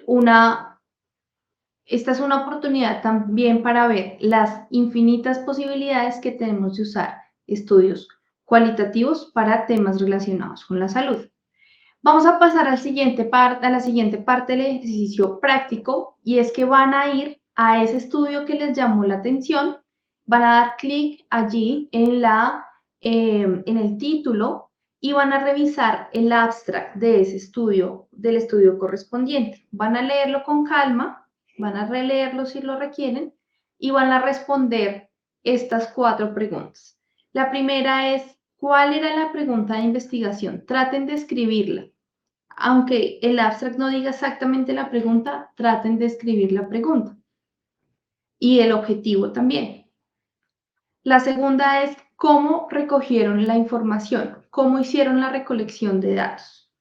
esta es una oportunidad también para ver las infinitas posibilidades que tenemos de usar estudios cualitativos para temas relacionados con la salud. Vamos a pasar a la siguiente parte del ejercicio práctico, y es que van a ir a ese estudio que les llamó la atención, van a dar clic allí en el título y van a revisar el abstract de ese estudio, del estudio correspondiente. Van a leerlo con calma, van a releerlo si lo requieren y van a responder estas 4 preguntas. La primera es, ¿cuál era la pregunta de investigación? Traten de escribirla. Aunque el abstract no diga exactamente la pregunta, traten de escribir la pregunta y el objetivo también. La segunda es cómo recogieron la información, cómo hicieron la recolección de datos.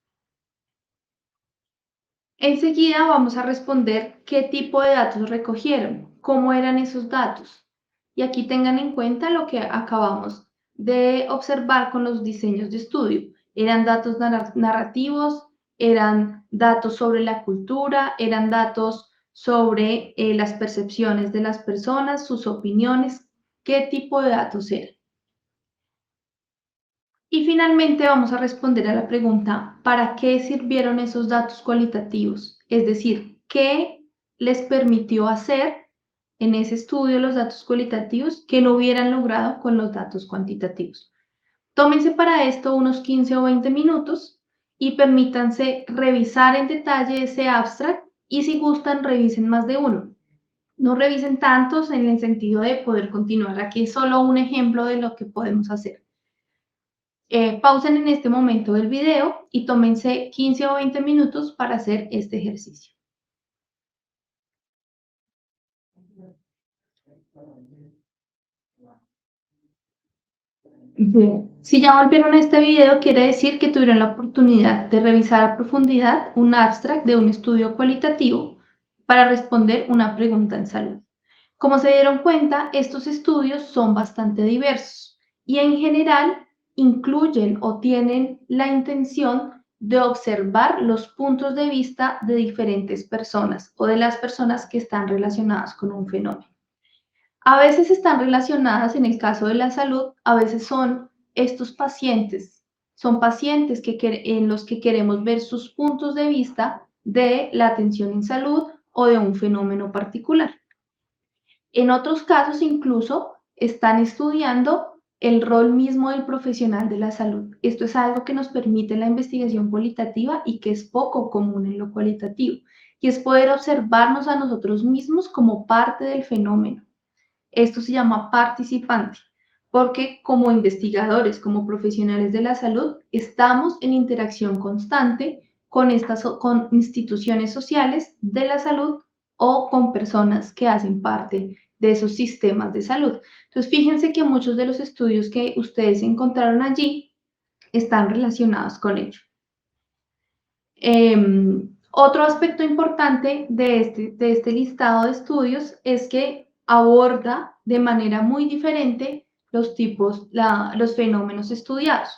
Enseguida vamos a responder qué tipo de datos recogieron, cómo eran esos datos. Y aquí tengan en cuenta lo que acabamos de observar con los diseños de estudio. Eran datos narrativos, eran datos sobre la cultura, eran datos sobre las percepciones de las personas, sus opiniones, qué tipo de datos eran. Y finalmente vamos a responder a la pregunta, ¿para qué sirvieron esos datos cualitativos? Es decir, ¿qué les permitió hacer en ese estudio los datos cualitativos que no hubieran logrado con los datos cuantitativos? Tómense para esto unos 15 o 20 minutos y permítanse revisar en detalle ese abstract, y si gustan, revisen más de uno. No revisen tantos en el sentido de poder continuar. Aquí es solo un ejemplo de lo que podemos hacer. Pausen en este momento el video y tómense 15 o 20 minutos para hacer este ejercicio. Bien, si ya volvieron a este video, quiere decir que tuvieron la oportunidad de revisar a profundidad un abstract de un estudio cualitativo para responder una pregunta en salud. Como se dieron cuenta, estos estudios son bastante diversos y en general incluyen o tienen la intención de observar los puntos de vista de diferentes personas o de las personas que están relacionadas con un fenómeno. A veces están relacionadas en el caso de la salud, a veces son estos pacientes, son pacientes en los que queremos ver sus puntos de vista de la atención en salud o de un fenómeno particular. En otros casos incluso están estudiando el rol mismo del profesional de la salud. Esto es algo que nos permite la investigación cualitativa y que es poco común en lo cualitativo, y es poder observarnos a nosotros mismos como parte del fenómeno. Esto se llama participante, porque como investigadores, como profesionales de la salud, estamos en interacción constante con instituciones sociales de la salud o con personas que hacen parte de esos sistemas de salud. Entonces, fíjense que muchos de los estudios que ustedes encontraron allí están relacionados con ello. Otro aspecto importante de este listado de estudios es que aborda de manera muy diferente los fenómenos estudiados.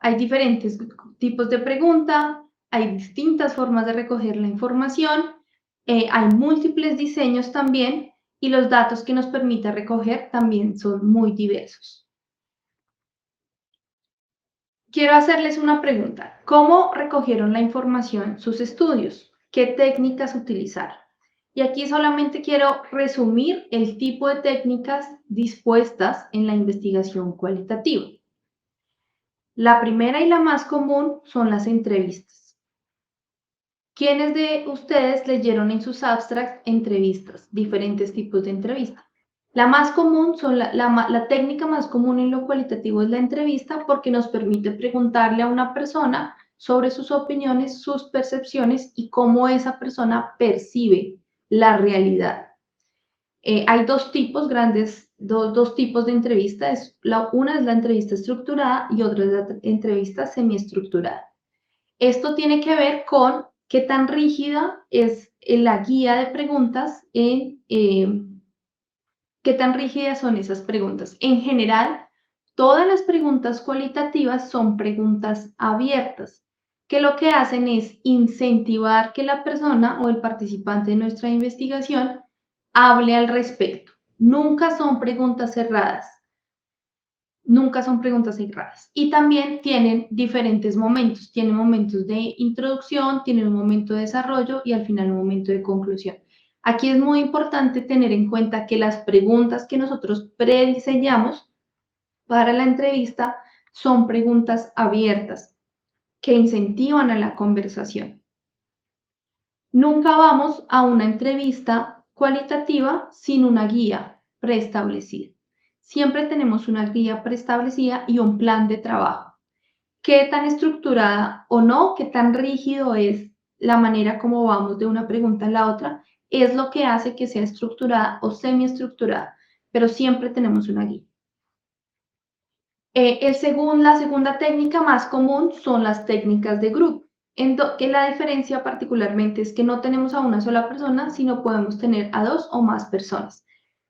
Hay diferentes tipos de pregunta, hay distintas formas de recoger la información, hay múltiples diseños también, y los datos que nos permite recoger también son muy diversos. Quiero hacerles una pregunta. ¿Cómo recogieron la información sus estudios? ¿Qué técnicas utilizaron? Y aquí solamente quiero resumir el tipo de técnicas dispuestas en la investigación cualitativa. La primera y la más común son las entrevistas. ¿Quiénes de ustedes leyeron en sus abstracts entrevistas, diferentes tipos de entrevistas? La más común la técnica más común en lo cualitativo es la entrevista, porque nos permite preguntarle a una persona sobre sus opiniones, sus percepciones y cómo esa persona percibe la realidad. Hay dos tipos, grandes dos tipos de entrevista. Una es la entrevista estructurada y otra es la entrevista semiestructurada. Esto tiene que ver con qué tan rígida es la guía de preguntas, qué tan rígidas son esas preguntas. En general, todas las preguntas cualitativas son preguntas abiertas, que lo que hacen es incentivar que la persona o el participante de nuestra investigación hable al respecto. Nunca son preguntas cerradas. Nunca son preguntas cerradas. Y también tienen diferentes momentos. Tienen momentos de introducción, tienen un momento de desarrollo y al final un momento de conclusión. Aquí es muy importante tener en cuenta que las preguntas que nosotros prediseñamos para la entrevista son preguntas abiertas que incentivan a la conversación. Nunca vamos a una entrevista cualitativa sin una guía preestablecida. Siempre tenemos una guía preestablecida y un plan de trabajo. Qué tan estructurada o no, qué tan rígido es la manera como vamos de una pregunta a la otra, es lo que hace que sea estructurada o semiestructurada, pero siempre tenemos una guía. La segunda técnica más común son las técnicas de grupo, que la diferencia particularmente es que no tenemos a una sola persona, sino podemos tener a dos o más personas.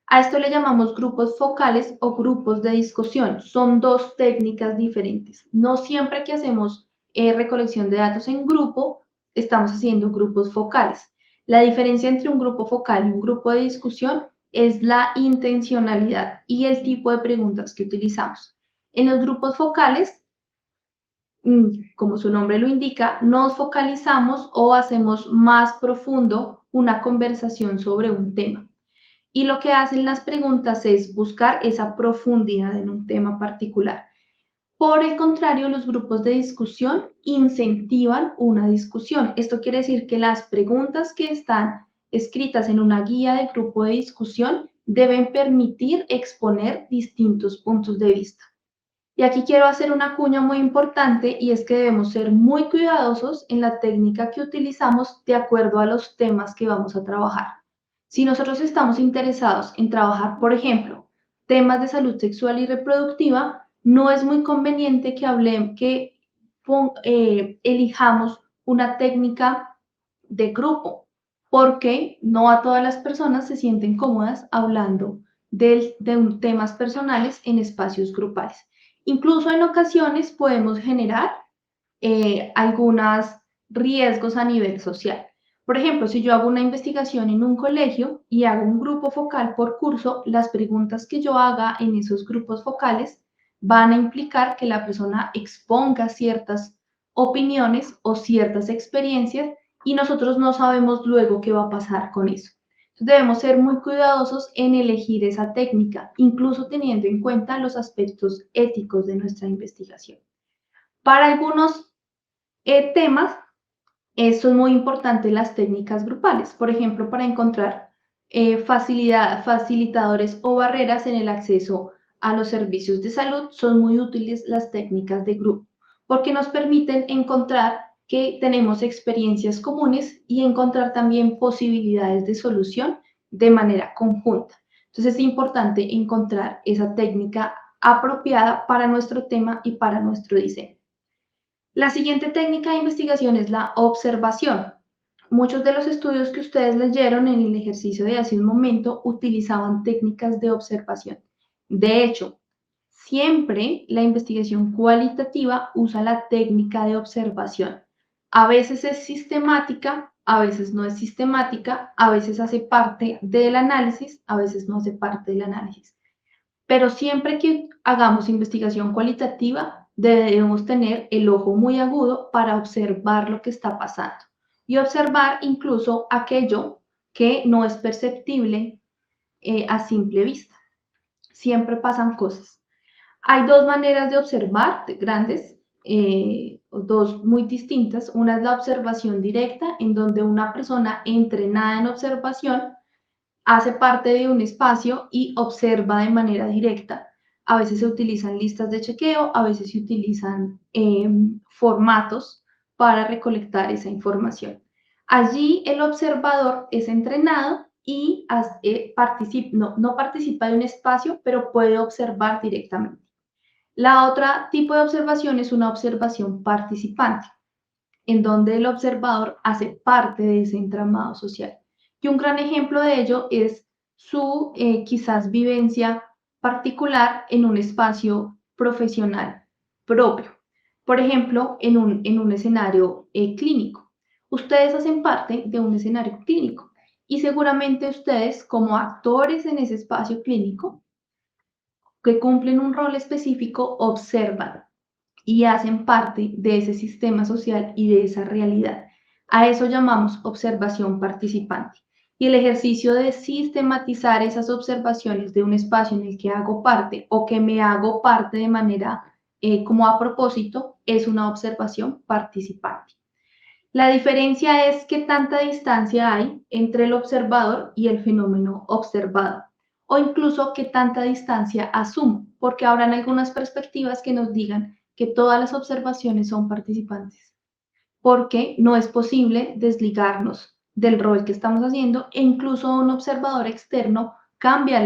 A esto le llamamos grupos focales o grupos de discusión. Son dos técnicas diferentes. No siempre que hacemos recolección de datos en grupo, estamos haciendo grupos focales. La diferencia entre un grupo focal y un grupo de discusión es la intencionalidad y el tipo de preguntas que utilizamos. En los grupos focales, como su nombre lo indica, nos focalizamos o hacemos más profundo una conversación sobre un tema. Y lo que hacen las preguntas es buscar esa profundidad en un tema particular. Por el contrario, los grupos de discusión incentivan una discusión. Esto quiere decir que las preguntas que están escritas en una guía de grupo de discusión deben permitir exponer distintos puntos de vista. Y aquí quiero hacer una cuña muy importante y es que debemos ser muy cuidadosos en la técnica que utilizamos de acuerdo a los temas que vamos a trabajar. Si nosotros estamos interesados en trabajar, por ejemplo, temas de salud sexual y reproductiva, no es muy conveniente que elijamos una técnica de grupo, porque no a todas las personas se sienten cómodas hablando de temas personales en espacios grupales. Incluso en ocasiones podemos generar algunos riesgos a nivel social. Por ejemplo, si yo hago una investigación en un colegio y hago un grupo focal por curso, las preguntas que yo haga en esos grupos focales van a implicar que la persona exponga ciertas opiniones o ciertas experiencias y nosotros no sabemos luego qué va a pasar con eso. Entonces debemos ser muy cuidadosos en elegir esa técnica, incluso teniendo en cuenta los aspectos éticos de nuestra investigación. Para algunos temas, son muy importantes las técnicas grupales, por ejemplo, para encontrar facilitadores o barreras en el acceso a los servicios de salud, son muy útiles las técnicas de grupo, porque nos permiten encontrar que tenemos experiencias comunes y encontrar también posibilidades de solución de manera conjunta. Entonces es importante encontrar esa técnica apropiada para nuestro tema y para nuestro diseño. La siguiente técnica de investigación es la observación. Muchos de los estudios que ustedes leyeron en el ejercicio de hace un momento utilizaban técnicas de observación. De hecho, siempre la investigación cualitativa usa la técnica de observación. A veces es sistemática, a veces no es sistemática, a veces hace parte del análisis, a veces no hace parte del análisis. Pero siempre que hagamos investigación cualitativa, debemos tener el ojo muy agudo para observar lo que está pasando y observar incluso aquello que no es perceptible a simple vista. Siempre pasan cosas. Hay dos maneras de observar grandes, dos muy distintas. Una es la observación directa, en donde una persona entrenada en observación hace parte de un espacio y observa de manera directa. A veces se utilizan listas de chequeo, a veces se utilizan formatos para recolectar esa información. Allí el observador es entrenado y no participa de un espacio, pero puede observar directamente. La otra tipo de observación es una observación participante, en donde el observador hace parte de ese entramado social. Y un gran ejemplo de ello es su quizás vivencia particular en un espacio profesional propio. Por ejemplo, en un escenario clínico. Ustedes hacen parte de un escenario clínico y seguramente ustedes como actores en ese espacio clínico que cumplen un rol específico observan y hacen parte de ese sistema social y de esa realidad. A eso llamamos observación participante. Y el ejercicio de sistematizar esas observaciones de un espacio en el que hago parte o que me hago parte de manera como a propósito es una observación participante. La diferencia es qué tanta distancia hay entre el observador y el fenómeno observado, o incluso qué tanta distancia asumo, porque habrán algunas perspectivas que nos digan que todas las observaciones son participantes, porque no es posible desligarnos del rol que estamos haciendo e incluso un observador externo cambia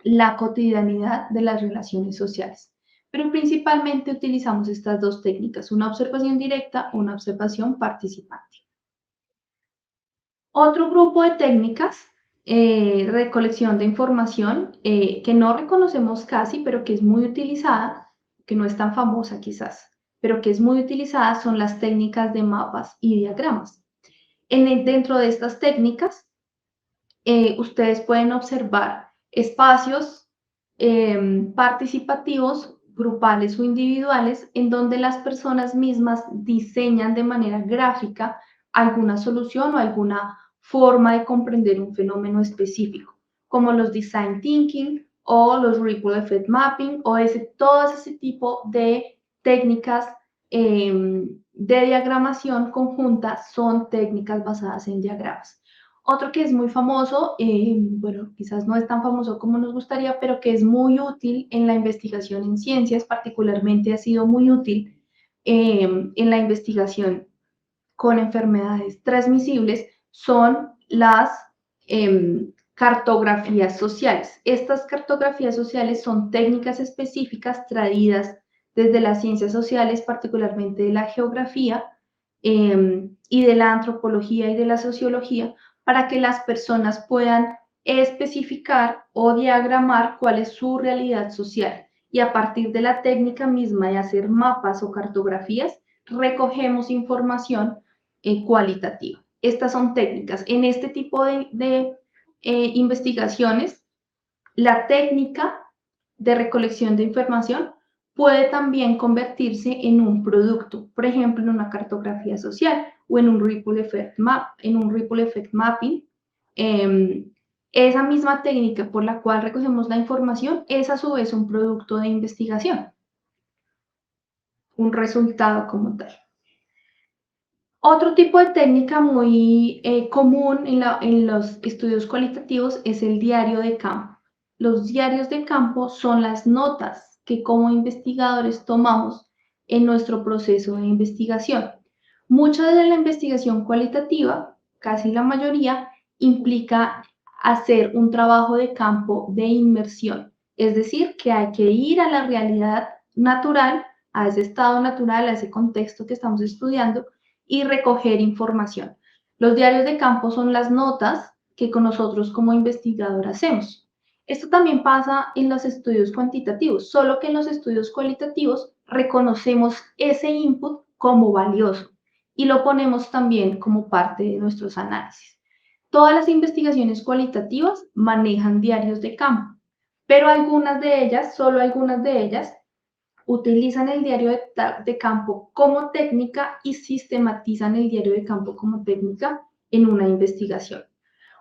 la cotidianidad de las relaciones sociales. Pero principalmente utilizamos estas dos técnicas, una observación directa, una observación participante. Otro grupo de técnicas, recolección de información, que no reconocemos casi, pero que es muy utilizada, que no es tan famosa quizás, pero que es muy utilizada, son las técnicas de mapas y diagramas. Dentro de estas técnicas, ustedes pueden observar espacios participativos, grupales o individuales, en donde las personas mismas diseñan de manera gráfica alguna solución o alguna forma de comprender un fenómeno específico, como los design thinking o los ripple effect mapping o todo ese tipo de técnicas de diagramación conjunta son técnicas basadas en diagramas. Otro que es muy famoso, bueno, quizás no es tan famoso como nos gustaría, pero que es muy útil en la investigación en ciencias, particularmente ha sido muy útil en la investigación con enfermedades transmisibles, son las cartografías sociales. Estas cartografías sociales son técnicas específicas traídas desde las ciencias sociales, particularmente de la geografía y de la antropología y de la sociología, para que las personas puedan especificar o diagramar cuál es su realidad social. Y a partir de la técnica misma de hacer mapas o cartografías, recogemos información cualitativa. Estas son técnicas. En este tipo de investigaciones, la técnica de recolección de información puede también convertirse en un producto, por ejemplo, en una cartografía social o en un ripple effect mapping. Esa misma técnica por la cual recogemos la información es a su vez un producto de investigación, un resultado como tal. Otro tipo de técnica muy común en los estudios cualitativos es el diario de campo. Los diarios de campo son las notas que como investigadores tomamos en nuestro proceso de investigación. Mucha de la investigación cualitativa, casi la mayoría, implica hacer un trabajo de campo de inmersión, es decir, que hay que ir a la realidad natural, a ese estado natural, a ese contexto que estamos estudiando y recoger información. Los diarios de campo son las notas que con nosotros como investigador hacemos. Esto también pasa en los estudios cuantitativos, solo que en los estudios cualitativos reconocemos ese input como valioso y lo ponemos también como parte de nuestros análisis. Todas las investigaciones cualitativas manejan diarios de campo, pero algunas de ellas, solo algunas de ellas, utilizan el diario de campo como técnica y sistematizan el diario de campo como técnica en una investigación.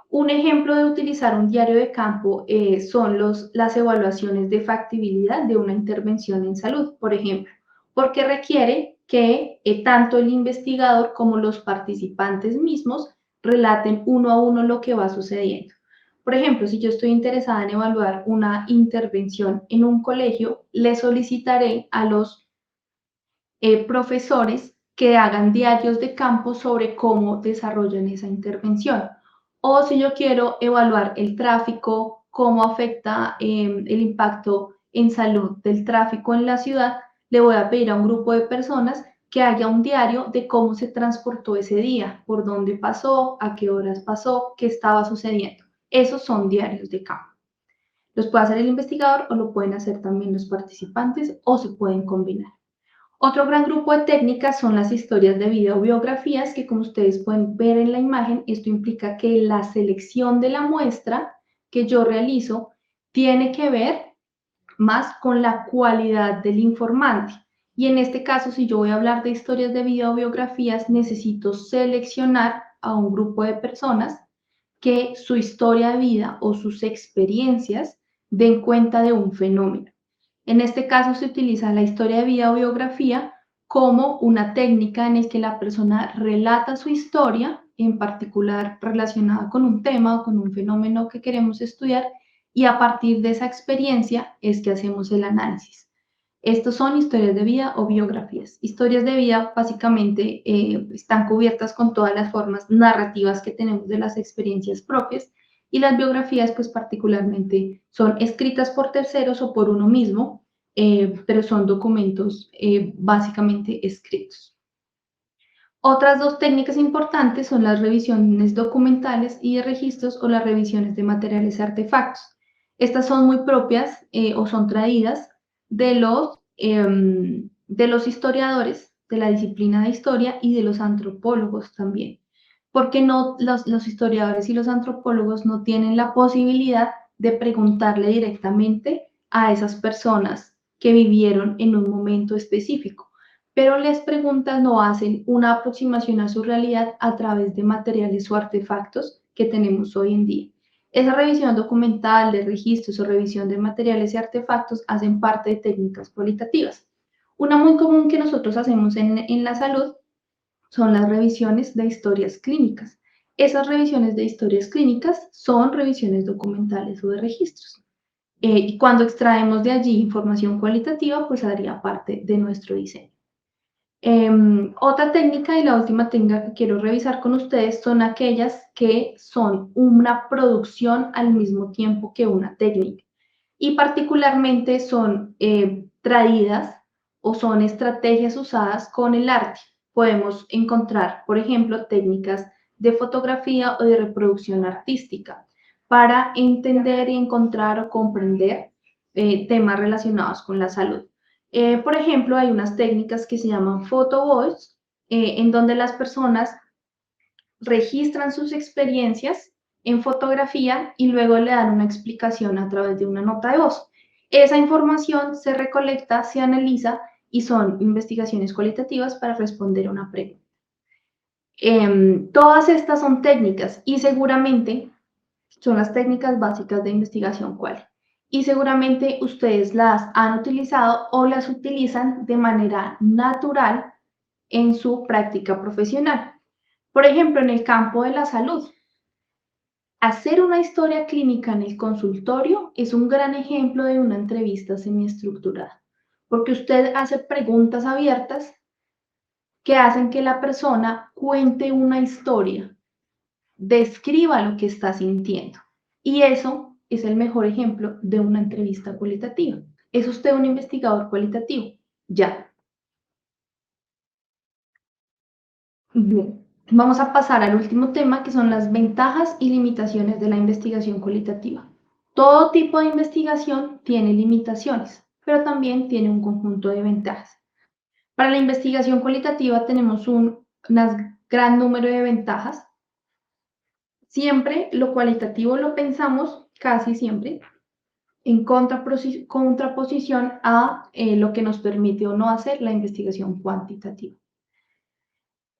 Un ejemplo de utilizar un diario de campo son las evaluaciones de factibilidad de una intervención en salud, por ejemplo, porque requiere que tanto el investigador como los participantes mismos relaten uno a uno lo que va sucediendo. Por ejemplo, si yo estoy interesada en evaluar una intervención en un colegio, le solicitaré a los profesores que hagan diarios de campo sobre cómo desarrollan esa intervención. O si yo quiero evaluar el tráfico, cómo afecta el impacto en salud del tráfico en la ciudad, le voy a pedir a un grupo de personas que haga un diario de cómo se transportó ese día, por dónde pasó, a qué horas pasó, qué estaba sucediendo. Esos son diarios de campo. Los puede hacer el investigador o lo pueden hacer también los participantes o se pueden combinar. Otro gran grupo de técnicas son las historias de vida o biografías, que como ustedes pueden ver en la imagen, esto implica que la selección de la muestra que yo realizo tiene que ver más con la cualidad del informante. Y en este caso, si yo voy a hablar de historias de vida o biografías, necesito seleccionar a un grupo de personas que su historia de vida o sus experiencias den cuenta de un fenómeno. En este caso se utiliza la historia de vida o biografía como una técnica en la que la persona relata su historia, en particular relacionada con un tema o con un fenómeno que queremos estudiar, y a partir de esa experiencia es que hacemos el análisis. Estos son historias de vida o biografías. Historias de vida básicamente están cubiertas con todas las formas narrativas que tenemos de las experiencias propias y las biografías pues particularmente son escritas por terceros o por uno mismo, pero son documentos básicamente escritos. Otras dos técnicas importantes son las revisiones documentales y de registros o las revisiones de materiales y artefactos. Estas son muy propias o son traídas de los historiadores, de la disciplina de historia y de los antropólogos también. Porque no, los historiadores y los antropólogos no tienen la posibilidad de preguntarle directamente a esas personas que vivieron en un momento específico, pero las preguntas no hacen una aproximación a su realidad a través de materiales o artefactos que tenemos hoy en día. Esa revisión documental de registros o revisión de materiales y artefactos hacen parte de técnicas cualitativas. Una muy común que nosotros hacemos en la salud son las revisiones de historias clínicas. Esas revisiones de historias clínicas son revisiones documentales o de registros. Y cuando extraemos de allí información cualitativa, pues haría parte de nuestro diseño. Otra técnica y la última técnica que quiero revisar con ustedes son aquellas que son una producción al mismo tiempo que una técnica y particularmente son traídas o son estrategias usadas con el arte. Podemos encontrar, por ejemplo, técnicas de fotografía o de reproducción artística para entender y encontrar o comprender temas relacionados con la salud. Por ejemplo, hay unas técnicas que se llaman photo voice, en donde las personas registran sus experiencias en fotografía y luego le dan una explicación a través de una nota de voz. Esa información se recolecta, se analiza y son investigaciones cualitativas para responder a una pregunta. Todas estas son técnicas y seguramente son las técnicas básicas de investigación cual. Y seguramente ustedes las han utilizado o las utilizan de manera natural en su práctica profesional. Por ejemplo, en el campo de la salud, hacer una historia clínica en el consultorio es un gran ejemplo de una entrevista semiestructurada, porque usted hace preguntas abiertas que hacen que la persona cuente una historia, describa lo que está sintiendo. Y eso es el mejor ejemplo de una entrevista cualitativa. ¿Es usted un investigador cualitativo? Ya. Bien. Vamos a pasar al último tema, que son las ventajas y limitaciones de la investigación cualitativa. Todo tipo de investigación tiene limitaciones, pero también tiene un conjunto de ventajas. Para la investigación cualitativa tenemos un gran número de ventajas. Siempre lo cualitativo lo pensamos, casi siempre, en contraposición a lo que nos permite o no hacer la investigación cuantitativa.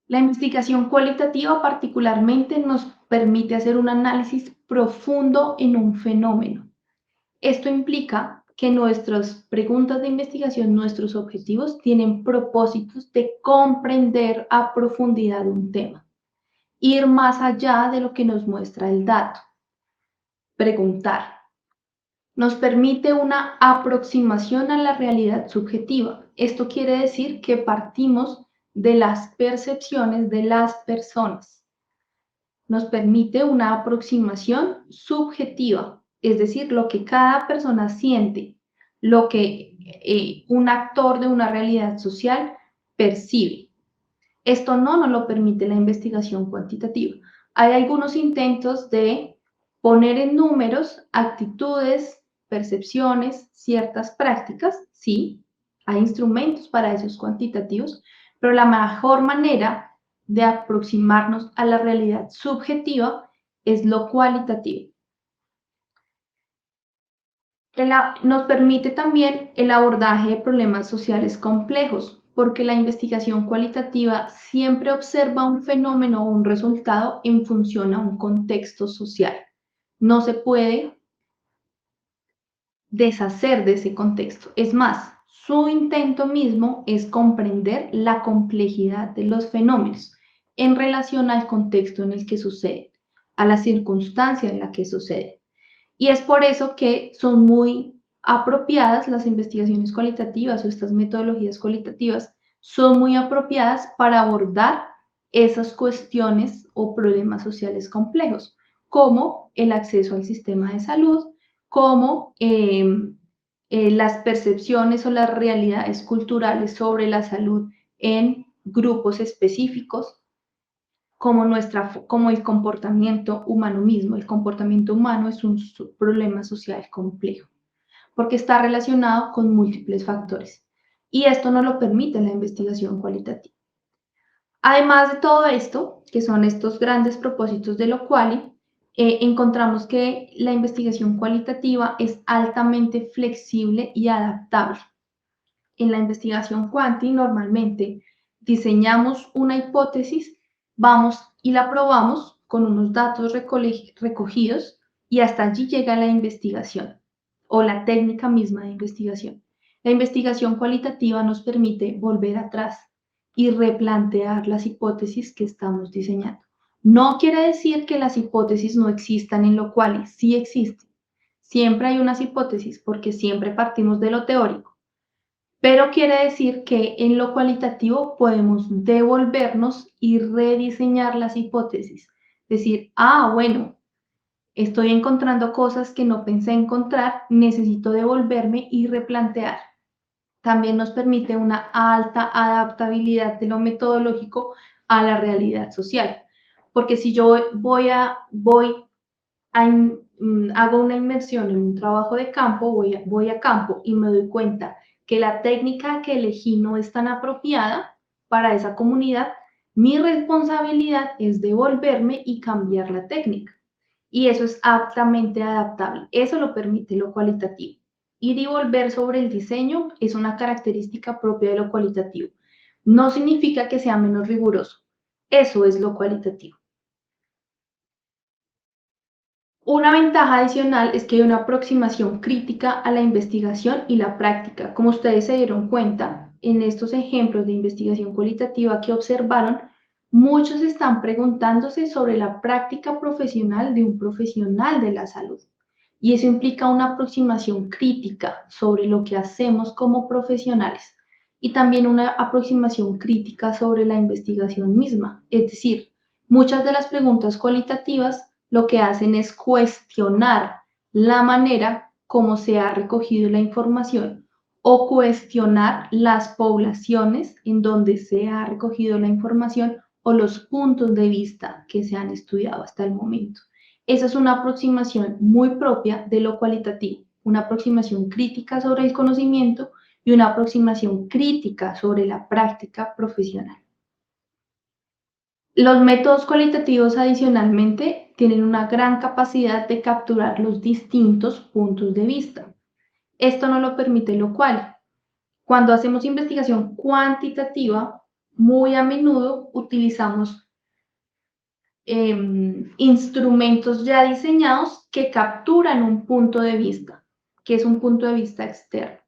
La investigación cualitativa particularmente nos permite hacer un análisis profundo en un fenómeno. Esto implica que nuestras preguntas de investigación, nuestros objetivos, tienen propósitos de comprender a profundidad un tema, ir más allá de lo que nos muestra el dato, preguntar. Nos permite una aproximación a la realidad subjetiva. Esto quiere decir que partimos de las percepciones de las personas. nos permite una aproximación subjetiva, es decir, lo que cada persona siente, lo que un actor de una realidad social percibe. Esto no nos lo permite la investigación cuantitativa. Hay algunos intentos de poner en números actitudes, percepciones, ciertas prácticas, sí, hay instrumentos para esos cuantitativos, pero la mejor manera de aproximarnos a la realidad subjetiva es lo cualitativo. Nos permite también el abordaje de problemas sociales complejos, porque la investigación cualitativa siempre observa un fenómeno o un resultado en función a un contexto social. No se puede deshacer de ese contexto. Es más, su intento mismo es comprender la complejidad de los fenómenos en relación al contexto en el que sucede, a la circunstancia en la que sucede. Y es por eso que son muy apropiadas las investigaciones cualitativas o estas metodologías cualitativas, son muy apropiadas para abordar esas cuestiones o problemas sociales complejos, como el acceso al sistema de salud, como las percepciones o las realidades culturales sobre la salud en grupos específicos, como el comportamiento humano mismo. El comportamiento humano es un problema social complejo, porque está relacionado con múltiples factores. Y esto no lo permite la investigación cualitativa. Además de todo esto, que son estos grandes propósitos de lo quali, encontramos que la investigación cualitativa es altamente flexible y adaptable. En la investigación cuanti normalmente diseñamos una hipótesis, vamos y la probamos con unos datos recogidos y hasta allí llega la investigación o la técnica misma de investigación. La investigación cualitativa nos permite volver atrás y replantear las hipótesis que estamos diseñando. No quiere decir que las hipótesis no existan en lo cual sí existen. Siempre hay unas hipótesis porque siempre partimos de lo teórico, pero quiere decir que en lo cualitativo podemos devolvernos y rediseñar las hipótesis. Decir, bueno, estoy encontrando cosas que no pensé encontrar, necesito devolverme y replantear. También nos permite una alta adaptabilidad de lo metodológico a la realidad social. Porque si yo hago una inmersión en un trabajo de campo, voy a campo y me doy cuenta que la técnica que elegí no es tan apropiada para esa comunidad, mi responsabilidad es devolverme y cambiar la técnica. Y eso es aptamente adaptable. Eso lo permite lo cualitativo. Ir y volver sobre el diseño es una característica propia de lo cualitativo. No significa que sea menos riguroso. Eso es lo cualitativo. Una ventaja adicional es que hay una aproximación crítica a la investigación y la práctica. Como ustedes se dieron cuenta, en estos ejemplos de investigación cualitativa que observaron, muchos están preguntándose sobre la práctica profesional de un profesional de la salud. Y eso implica una aproximación crítica sobre lo que hacemos como profesionales y también una aproximación crítica sobre la investigación misma. Es decir, muchas de las preguntas cualitativas lo que hacen es cuestionar la manera como se ha recogido la información o cuestionar las poblaciones en donde se ha recogido la información o los puntos de vista que se han estudiado hasta el momento. Esa es una aproximación muy propia de lo cualitativo, una aproximación crítica sobre el conocimiento y una aproximación crítica sobre la práctica profesional. Los métodos cualitativos adicionalmente tienen una gran capacidad de capturar los distintos puntos de vista. Esto no lo permite lo cual. Cuando hacemos investigación cuantitativa, muy a menudo utilizamos instrumentos ya diseñados que capturan un punto de vista, que es un punto de vista externo.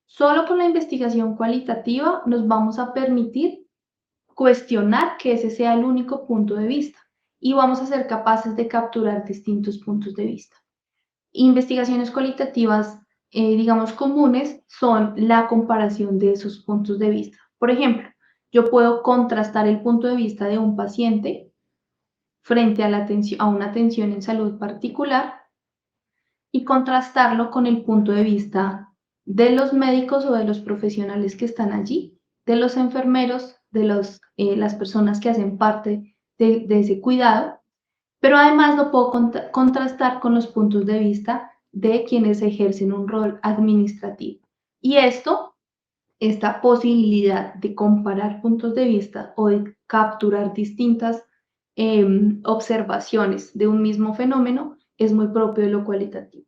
Solo con la investigación cualitativa nos vamos a permitir cuestionar que ese sea el único punto de vista y vamos a ser capaces de capturar distintos puntos de vista. Investigaciones cualitativas, digamos, comunes son la comparación de esos puntos de vista. Por ejemplo, yo puedo contrastar el punto de vista de un paciente frente a, a una atención en salud particular y contrastarlo con el punto de vista de los médicos o de los profesionales que están allí, de los enfermeros, de las personas que hacen parte de ese cuidado, pero además lo puedo contrastar con los puntos de vista de quienes ejercen un rol administrativo. Y esta posibilidad de comparar puntos de vista o de capturar distintas observaciones de un mismo fenómeno es muy propio de lo cualitativo.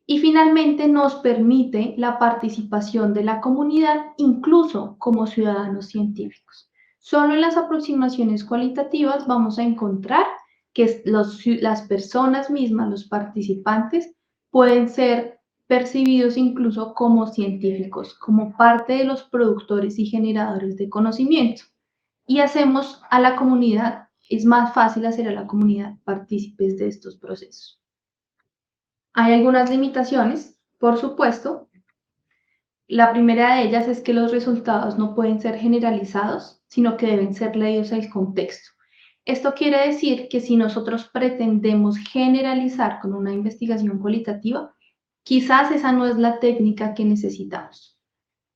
Y finalmente nos permite la participación de la comunidad, incluso como ciudadanos científicos. Solo en las aproximaciones cualitativas vamos a encontrar que las personas mismas, los participantes, pueden ser percibidos incluso como científicos, como parte de los productores y generadores de conocimiento. Y hacemos a la comunidad, es más fácil hacer a la comunidad partícipes de estos procesos. Hay algunas limitaciones, por supuesto. La primera de ellas es que los resultados no pueden ser generalizados, sino que deben ser leídos al contexto. Esto quiere decir que si nosotros pretendemos generalizar con una investigación cualitativa, quizás esa no es la técnica que necesitamos.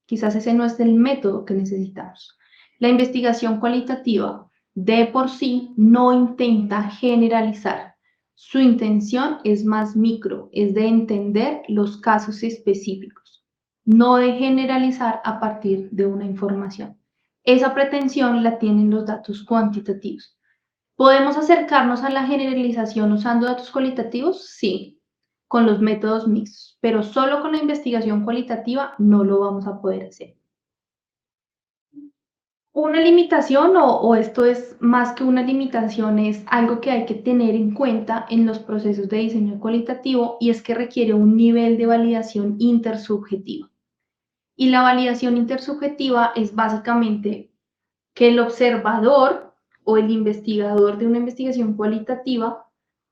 Quizás ese no es el método que necesitamos. La investigación cualitativa de por sí no intenta generalizar. Su intención es más micro, es de entender los casos específicos, no de generalizar a partir de una información. Esa pretensión la tienen los datos cuantitativos. ¿Podemos acercarnos a la generalización usando datos cualitativos? Sí, con los métodos mixtos, pero solo con la investigación cualitativa no lo vamos a poder hacer. Una limitación, o esto es más que una limitación, es algo que hay que tener en cuenta en los procesos de diseño cualitativo, y es que requiere un nivel de validación intersubjetiva. Y la validación intersubjetiva es básicamente que el observador o el investigador de una investigación cualitativa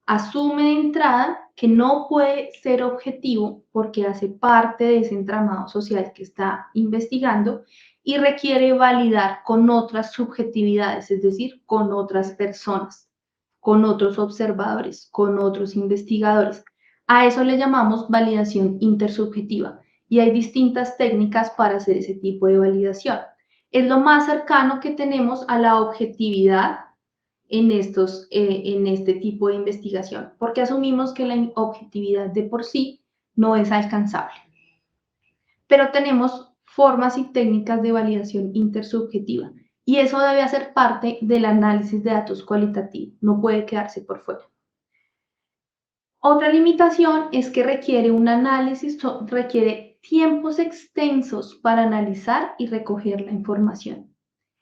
asume de entrada que no puede ser objetivo porque hace parte de ese entramado social que está investigando y requiere validar con otras subjetividades, es decir, con otras personas, con otros observadores, con otros investigadores. A eso le llamamos validación intersubjetiva y hay distintas técnicas para hacer ese tipo de validación. Es lo más cercano que tenemos a la objetividad en este tipo de investigación, porque asumimos que la objetividad de por sí no es alcanzable. Pero tenemos formas y técnicas de validación intersubjetiva, y eso debe hacer parte del análisis de datos cualitativo, no puede quedarse por fuera. Otra limitación es que requiere un análisis, requiere tiempos extensos para analizar y recoger la información.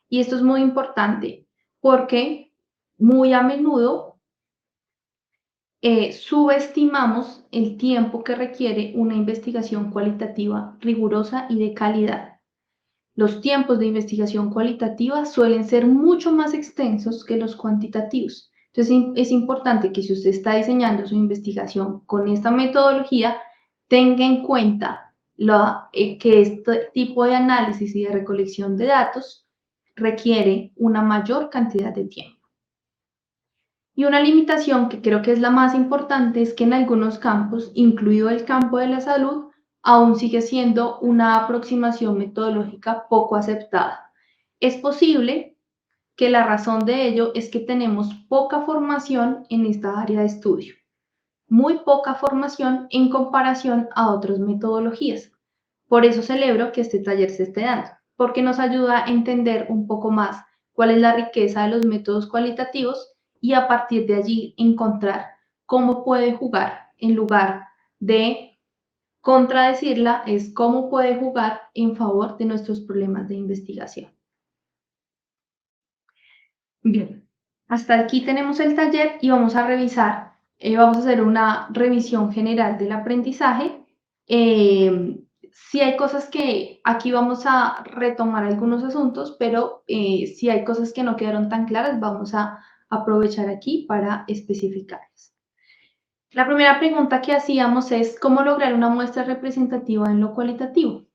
Y esto es muy importante porque muy a menudo subestimamos el tiempo que requiere una investigación cualitativa rigurosa y de calidad. Los tiempos de investigación cualitativa suelen ser mucho más extensos que los cuantitativos. Entonces, es importante que si usted está diseñando su investigación con esta metodología, tenga en cuenta que este tipo de análisis y de recolección de datos requiere una mayor cantidad de tiempo. Y una limitación que creo que es la más importante es que en algunos campos, incluido el campo de la salud, aún sigue siendo una aproximación metodológica poco aceptada. Es posible que la razón de ello es que tenemos poca formación en esta área de estudio, muy poca formación en comparación a otras metodologías. Por eso celebro que este taller se esté dando, porque nos ayuda a entender un poco más cuál es la riqueza de los métodos cualitativos y a partir de allí encontrar cómo puede jugar en lugar de contradecirla, es cómo puede jugar en favor de nuestros problemas de investigación. Bien, hasta aquí tenemos el taller y vamos a revisar, vamos a hacer una revisión general del aprendizaje. Si hay cosas que aquí vamos a retomar algunos asuntos, pero si hay cosas que no quedaron tan claras, vamos a aprovechar aquí para especificarlas. La primera pregunta que hacíamos es, ¿cómo lograr una muestra representativa en lo cualitativo?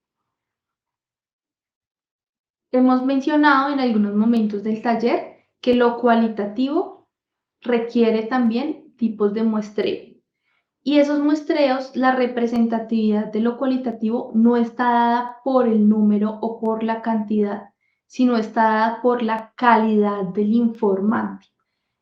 Hemos mencionado en algunos momentos del taller que lo cualitativo requiere también tipos de muestreo. Y esos muestreos, la representatividad de lo cualitativo no está dada por el número o por la cantidad, sino está dada por la calidad del informante.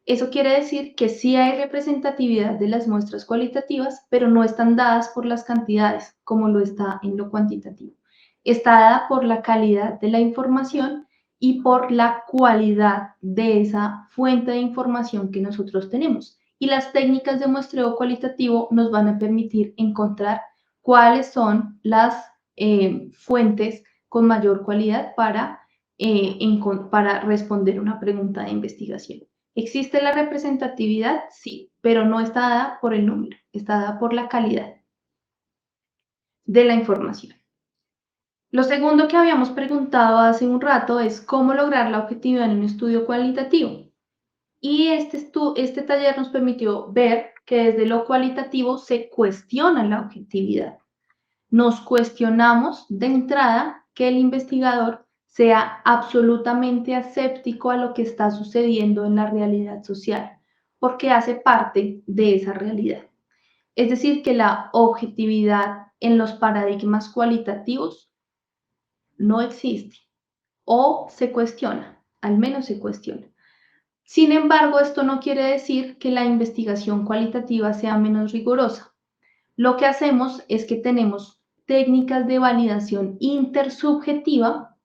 Eso quiere decir que sí hay representatividad de las muestras cualitativas, pero no están dadas por las cantidades, como lo está en lo cuantitativo. Está dada por la calidad de la información y por la cualidad de esa fuente de información que nosotros tenemos. Y las técnicas de muestreo cualitativo nos van a permitir encontrar cuáles son las fuentes con mayor cualidad para responder una pregunta de investigación. ¿Existe la representatividad? Sí, pero no está dada por el número, está dada por la calidad de la información. Lo segundo que habíamos preguntado hace un rato es cómo lograr la objetividad en un estudio cualitativo. Y este taller nos permitió ver que desde lo cualitativo se cuestiona la objetividad. Nos cuestionamos de entrada que el investigador sea absolutamente aséptico a lo que está sucediendo en la realidad social, porque hace parte de esa realidad. Es decir, que la objetividad en los paradigmas cualitativos no existe o se cuestiona, al menos se cuestiona. Sin embargo, esto no quiere decir que la investigación cualitativa sea menos rigurosa. Lo que hacemos es que tenemos técnicas de validación intersubjetiva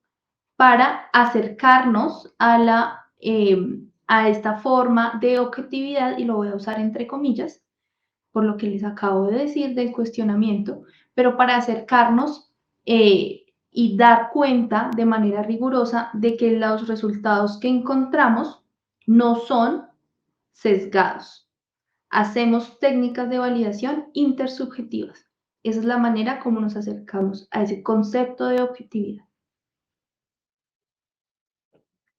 para acercarnos a esta forma de objetividad, y lo voy a usar entre comillas, por lo que les acabo de decir del cuestionamiento, pero para acercarnos y dar cuenta de manera rigurosa de que los resultados que encontramos no son sesgados. Hacemos técnicas de validación intersubjetivas. Esa es la manera como nos acercamos a ese concepto de objetividad.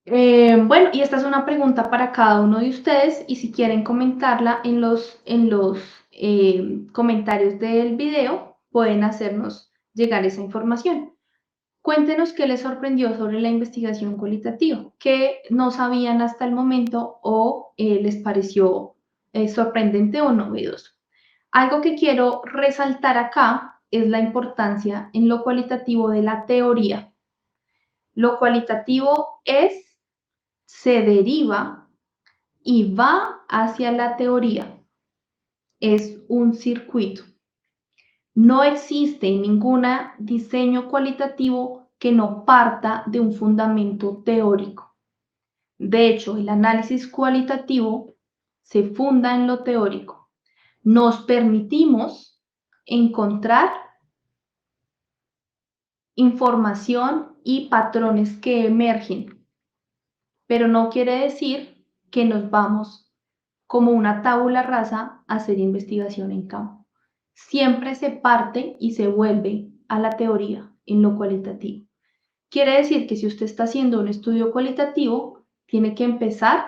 Bueno, y esta es una pregunta para cada uno de ustedes y si quieren comentarla en los comentarios del video, pueden hacernos llegar esa información. Cuéntenos qué les sorprendió sobre la investigación cualitativa, qué no sabían hasta el momento o les pareció sorprendente o novedoso. Algo que quiero resaltar acá es la importancia en lo cualitativo de la teoría. Lo cualitativo se deriva y va hacia la teoría. Es un circuito. No existe ningún diseño cualitativo que no parta de un fundamento teórico. De hecho, el análisis cualitativo se funda en lo teórico. Nos permitimos encontrar información y patrones que emergen, pero no quiere decir que nos vamos como una tabula rasa a hacer investigación en campo. Siempre se parte y se vuelve a la teoría en lo cualitativo. Quiere decir que si usted está haciendo un estudio cualitativo, tiene que empezar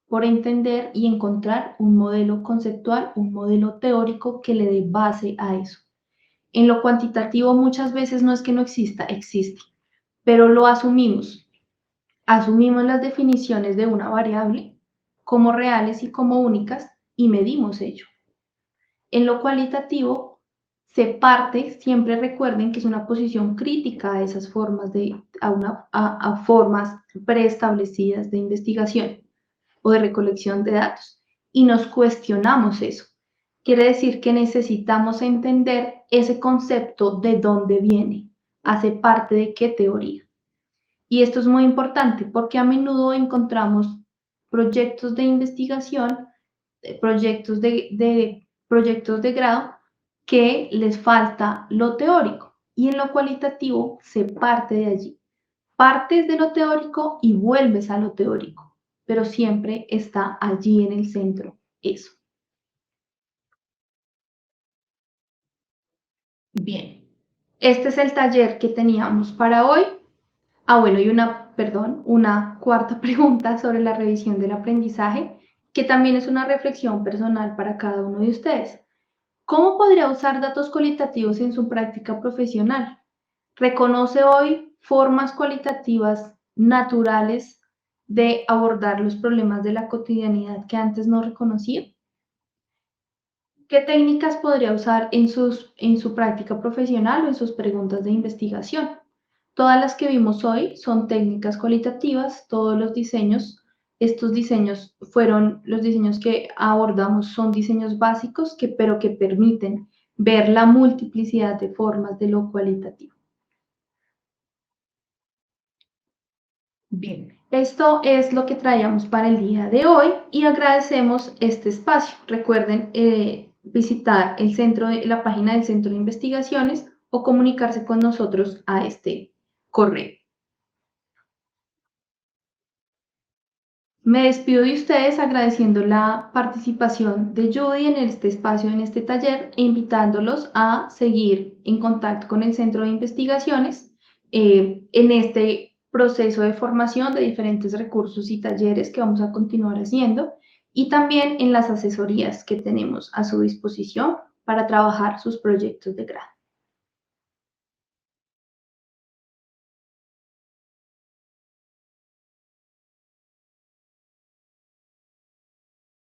por entender y encontrar un modelo conceptual, un modelo teórico que le dé base a eso. En lo cuantitativo muchas veces no es que no exista, existe, pero lo asumimos. Asumimos las definiciones de una variable como reales y como únicas y medimos ello. En lo cualitativo se parte, siempre recuerden que es una posición crítica a esas formas a formas preestablecidas de investigación o de recolección de datos y nos cuestionamos eso. Quiere decir que necesitamos entender ese concepto de dónde viene, hace parte de qué teoría. Y esto es muy importante porque a menudo encontramos proyectos de investigación, proyectos de grado que les falta lo teórico y en lo cualitativo se parte de allí. Partes de lo teórico y vuelves a lo teórico, pero siempre está allí en el centro eso. Bien, este es el taller que teníamos para hoy. Bueno, y una cuarta pregunta sobre la revisión del aprendizaje, que también es una reflexión personal para cada uno de ustedes. ¿Cómo podría usar datos cualitativos en su práctica profesional? ¿Reconoce hoy formas cualitativas naturales de abordar los problemas de la cotidianidad que antes no reconocía? ¿Qué técnicas podría usar en su práctica profesional o en sus preguntas de investigación? Todas las que vimos hoy son técnicas cualitativas, todos los diseños, estos diseños fueron los diseños que abordamos, son diseños básicos, pero que permiten ver la multiplicidad de formas de lo cualitativo. Bien, esto es lo que traíamos para el día de hoy y agradecemos este espacio. Recuerden visitar la página del Centro de Investigaciones o comunicarse con nosotros a este correo. Me despido de ustedes agradeciendo la participación de Judy en este espacio, en este taller, e invitándolos a seguir en contacto con el Centro de Investigaciones en este proceso de formación de diferentes recursos y talleres que vamos a continuar haciendo y también en las asesorías que tenemos a su disposición para trabajar sus proyectos de grado.